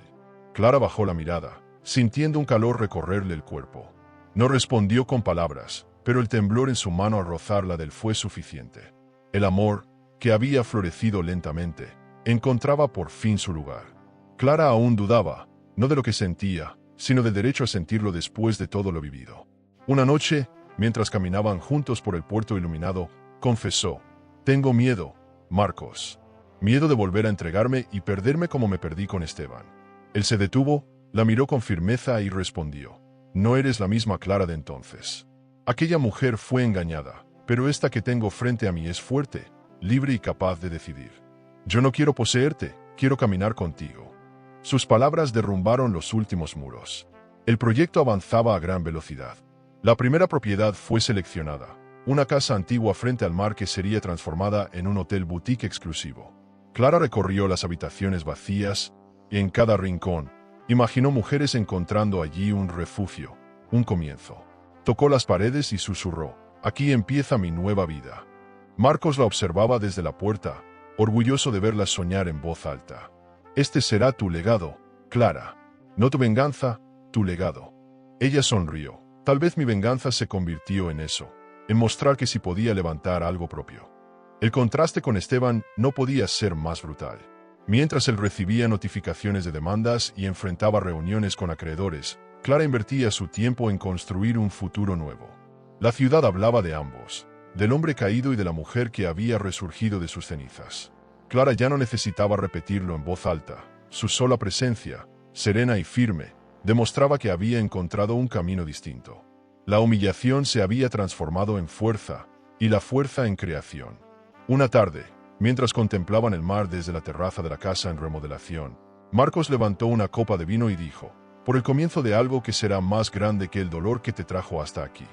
Clara bajó la mirada, sintiendo un calor recorrerle el cuerpo. No respondió con palabras, pero el temblor en su mano al rozar la de él fue suficiente. El amor, que había florecido lentamente, encontraba por fin su lugar. Clara aún dudaba, no de lo que sentía, sino del derecho a sentirlo después de todo lo vivido. Una noche, mientras caminaban juntos por el puerto iluminado, confesó: «Tengo miedo, Marcos. Miedo de volver a entregarme y perderme como me perdí con Esteban». Él se detuvo, la miró con firmeza y respondió: «No eres la misma Clara de entonces. Aquella mujer fue engañada, pero esta que tengo frente a mí es fuerte, libre y capaz de decidir. Yo no quiero poseerte, quiero caminar contigo». Sus palabras derrumbaron los últimos muros. El proyecto avanzaba a gran velocidad. La primera propiedad fue seleccionada, una casa antigua frente al mar que sería transformada en un hotel boutique exclusivo. Clara recorrió las habitaciones vacías, y en cada rincón, imaginó mujeres encontrando allí un refugio, un comienzo. Tocó las paredes y susurró: «Aquí empieza mi nueva vida». Marcos la observaba desde la puerta, orgulloso de verla soñar en voz alta. «Este será tu legado, Clara. No tu venganza, tu legado». Ella sonrió. Tal vez mi venganza se convirtió en eso, en mostrar que sí podía levantar algo propio. El contraste con Esteban no podía ser más brutal. Mientras él recibía notificaciones de demandas y enfrentaba reuniones con acreedores, Clara invertía su tiempo en construir un futuro nuevo. La ciudad hablaba de ambos, del hombre caído y de la mujer que había resurgido de sus cenizas. Clara ya no necesitaba repetirlo en voz alta. Su sola presencia, serena y firme, demostraba que había encontrado un camino distinto. La humillación se había transformado en fuerza, y la fuerza en creación. Una tarde, mientras contemplaban el mar desde la terraza de la casa en remodelación, Marcos levantó una copa de vino y dijo: «Por el comienzo de algo que será más grande que el dolor que te trajo hasta aquí».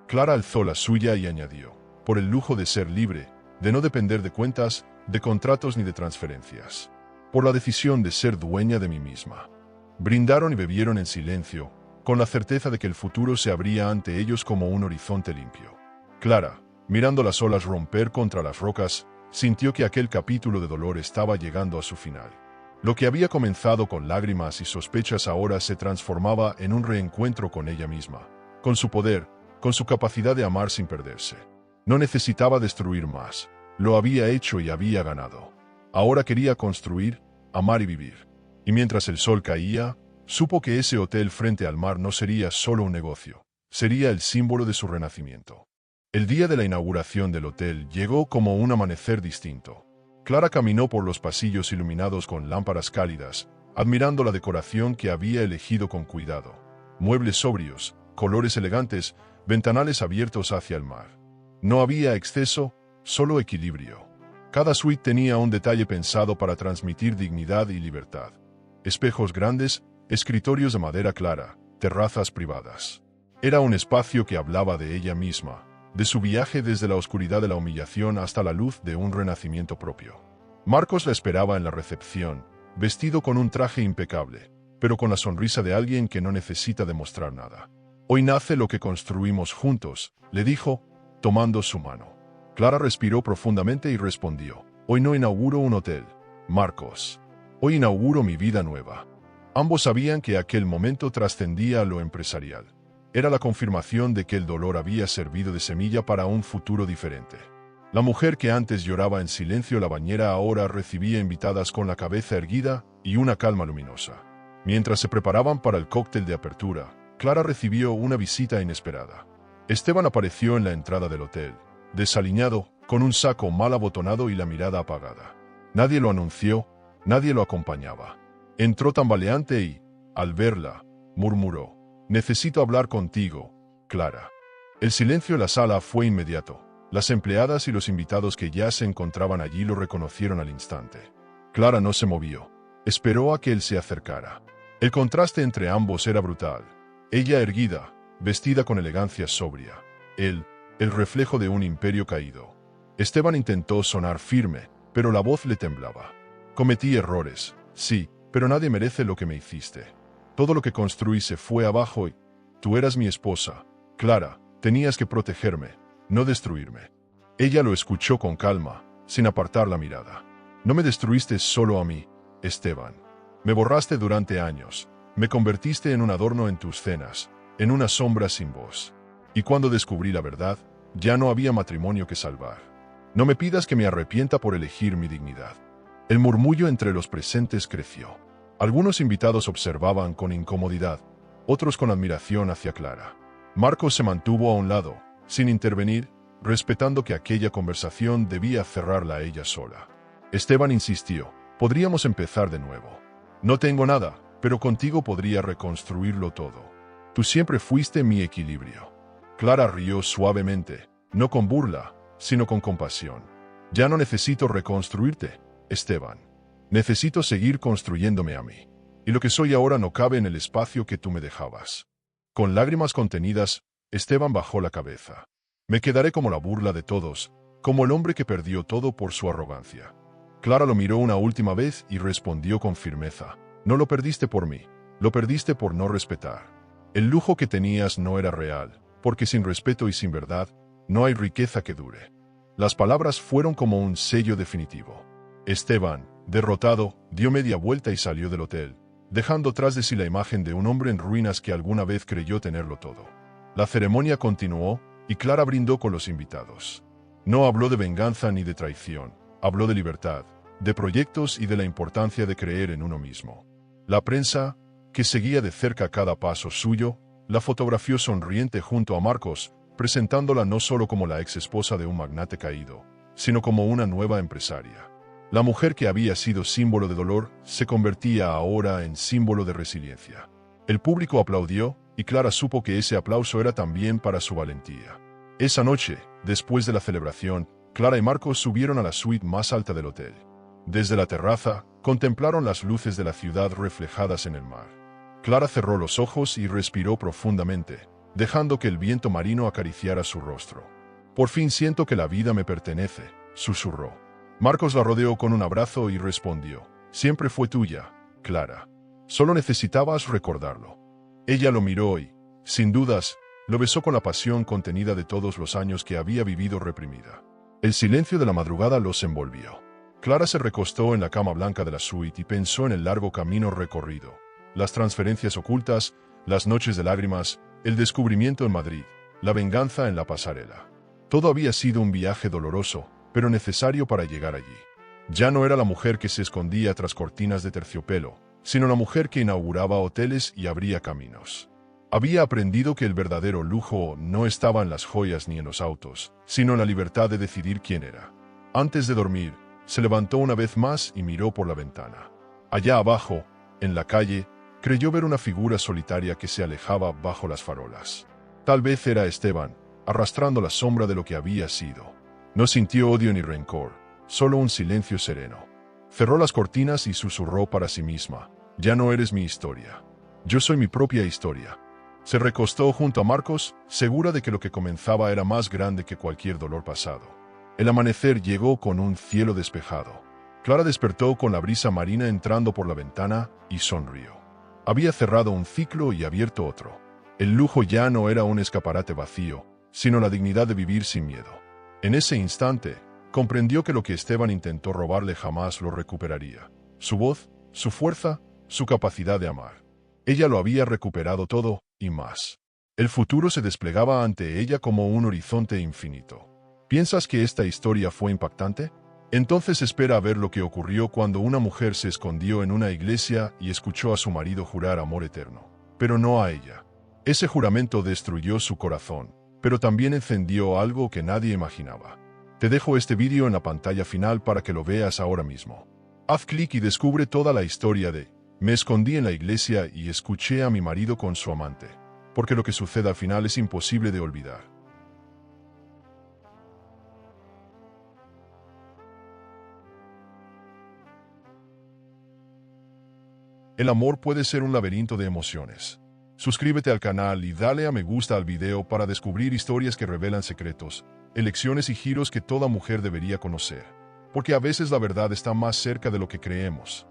Clara alzó la suya y añadió: «Por el lujo de ser libre, de no depender de cuentas, de contratos ni de transferencias. Por la decisión de ser dueña de mí misma». Brindaron y bebieron en silencio, con la certeza de que el futuro se abría ante ellos como un horizonte limpio. Clara, mirando las olas romper contra las rocas, sintió que aquel capítulo de dolor estaba llegando a su final. Lo que había comenzado con lágrimas y sospechas ahora se transformaba en un reencuentro con ella misma, con su poder, con su capacidad de amar sin perderse. No necesitaba destruir más, lo había hecho y había ganado. Ahora quería construir, amar y vivir. Y mientras el sol caía, supo que ese hotel frente al mar no sería solo un negocio, sería el símbolo de su renacimiento. El día de la inauguración del hotel llegó como un amanecer distinto. Clara caminó por los pasillos iluminados con lámparas cálidas, admirando la decoración que había elegido con cuidado. Muebles sobrios, colores elegantes, ventanales abiertos hacia el mar. No había exceso, solo equilibrio. Cada suite tenía un detalle pensado para transmitir dignidad y libertad. Espejos grandes, escritorios de madera clara, terrazas privadas. Era un espacio que hablaba de ella misma, de su viaje desde la oscuridad de la humillación hasta la luz de un renacimiento propio. Marcos la esperaba en la recepción, vestido con un traje impecable, pero con la sonrisa de alguien que no necesita demostrar nada. «Hoy nace lo que construimos juntos», le dijo, tomando su mano. Clara respiró profundamente y respondió: «Hoy no inauguro un hotel, Marcos. Hoy inauguro mi vida nueva». Ambos sabían que aquel momento trascendía a lo empresarial. Era la confirmación de que el dolor había servido de semilla para un futuro diferente. La mujer que antes lloraba en silencio en la bañera ahora recibía invitadas con la cabeza erguida y una calma luminosa. Mientras se preparaban para el cóctel de apertura, Clara recibió una visita inesperada. Esteban apareció en la entrada del hotel, desaliñado, con un saco mal abotonado y la mirada apagada. Nadie lo anunció, Nadie lo acompañaba. Entró tambaleante y, al verla, murmuró: «Necesito hablar contigo, Clara». El silencio en la sala fue inmediato. Las empleadas y los invitados que ya se encontraban allí lo reconocieron al instante. Clara no se movió. Esperó a que él se acercara. El contraste entre ambos era brutal. Ella erguida, vestida con elegancia sobria. Él, el reflejo de un imperio caído. Esteban intentó sonar firme, pero la voz le temblaba. «Cometí errores, sí, pero nadie merece lo que me hiciste. Todo lo que construí se fue abajo y tú eras mi esposa, Clara, tenías que protegerme, no destruirme». Ella lo escuchó con calma, sin apartar la mirada. «No me destruiste solo a mí, Esteban. Me borraste durante años, me convertiste en un adorno en tus cenas, en una sombra sin voz. Y cuando descubrí la verdad, ya no había matrimonio que salvar. No me pidas que me arrepienta por elegir mi dignidad». El murmullo entre los presentes creció. Algunos invitados observaban con incomodidad, otros con admiración hacia Clara. Marcos se mantuvo a un lado, sin intervenir, respetando que aquella conversación debía cerrarla ella sola. Esteban insistió: «Podríamos empezar de nuevo. No tengo nada, pero contigo podría reconstruirlo todo. Tú siempre fuiste mi equilibrio». Clara rió suavemente, no con burla, sino con compasión. «Ya no necesito reconstruirte, Esteban. Necesito seguir construyéndome a mí. Y lo que soy ahora no cabe en el espacio que tú me dejabas». Con lágrimas contenidas, Esteban bajó la cabeza. «Me quedaré como la burla de todos, como el hombre que perdió todo por su arrogancia». Clara lo miró una última vez y respondió con firmeza: «No lo perdiste por mí, lo perdiste por no respetar. El lujo que tenías no era real, porque sin respeto y sin verdad, no hay riqueza que dure». Las palabras fueron como un sello definitivo. Esteban, derrotado, dio media vuelta y salió del hotel, dejando tras de sí la imagen de un hombre en ruinas que alguna vez creyó tenerlo todo. La ceremonia continuó, y Clara brindó con los invitados. No habló de venganza ni de traición, habló de libertad, de proyectos y de la importancia de creer en uno mismo. La prensa, que seguía de cerca cada paso suyo, la fotografió sonriente junto a Marcos, presentándola no solo como la ex esposa de un magnate caído, sino como una nueva empresaria. La mujer que había sido símbolo de dolor se convertía ahora en símbolo de resiliencia. El público aplaudió, y Clara supo que ese aplauso era también para su valentía. Esa noche, después de la celebración, Clara y Marcos subieron a la suite más alta del hotel. Desde la terraza, contemplaron las luces de la ciudad reflejadas en el mar. Clara cerró los ojos y respiró profundamente, dejando que el viento marino acariciara su rostro. «Por fin siento que la vida me pertenece», susurró. Marcos la rodeó con un abrazo y respondió: «Siempre fue tuya, Clara. Solo necesitabas recordarlo». Ella lo miró y, sin dudas, lo besó con la pasión contenida de todos los años que había vivido reprimida. El silencio de la madrugada los envolvió. Clara se recostó en la cama blanca de la suite y pensó en el largo camino recorrido, las transferencias ocultas, las noches de lágrimas, el descubrimiento en Madrid, la venganza en la pasarela. Todo había sido un viaje doloroso, pero necesario para llegar allí. Ya no era la mujer que se escondía tras cortinas de terciopelo, sino la mujer que inauguraba hoteles y abría caminos. Había aprendido que el verdadero lujo no estaba en las joyas ni en los autos, sino en la libertad de decidir quién era. Antes de dormir, se levantó una vez más y miró por la ventana. Allá abajo, en la calle, creyó ver una figura solitaria que se alejaba bajo las farolas. Tal vez era Esteban, arrastrando la sombra de lo que había sido. No sintió odio ni rencor, solo un silencio sereno. Cerró las cortinas y susurró para sí misma: «Ya no eres mi historia. Yo soy mi propia historia». Se recostó junto a Marcos, segura de que lo que comenzaba era más grande que cualquier dolor pasado. El amanecer llegó con un cielo despejado. Clara despertó con la brisa marina entrando por la ventana y sonrió. Había cerrado un ciclo y abierto otro. El lujo ya no era un escaparate vacío, sino la dignidad de vivir sin miedo. En ese instante, comprendió que lo que Esteban intentó robarle jamás lo recuperaría. Su voz, su fuerza, su capacidad de amar. Ella lo había recuperado todo, y más. El futuro se desplegaba ante ella como un horizonte infinito. ¿Piensas que esta historia fue impactante? Entonces espera a ver lo que ocurrió cuando una mujer se escondió en una iglesia y escuchó a su marido jurar amor eterno. Pero no a ella. Ese juramento destruyó su corazón, pero también encendió algo que nadie imaginaba. Te dejo este vídeo en la pantalla final para que lo veas ahora mismo. Haz clic y descubre toda la historia de me escondí en la iglesia y escuché a mi marido con su amante. Porque lo que sucede al final es imposible de olvidar. El amor puede ser un laberinto de emociones. Suscríbete al canal y dale a me gusta al video para descubrir historias que revelan secretos, elecciones y giros que toda mujer debería conocer. Porque a veces la verdad está más cerca de lo que creemos.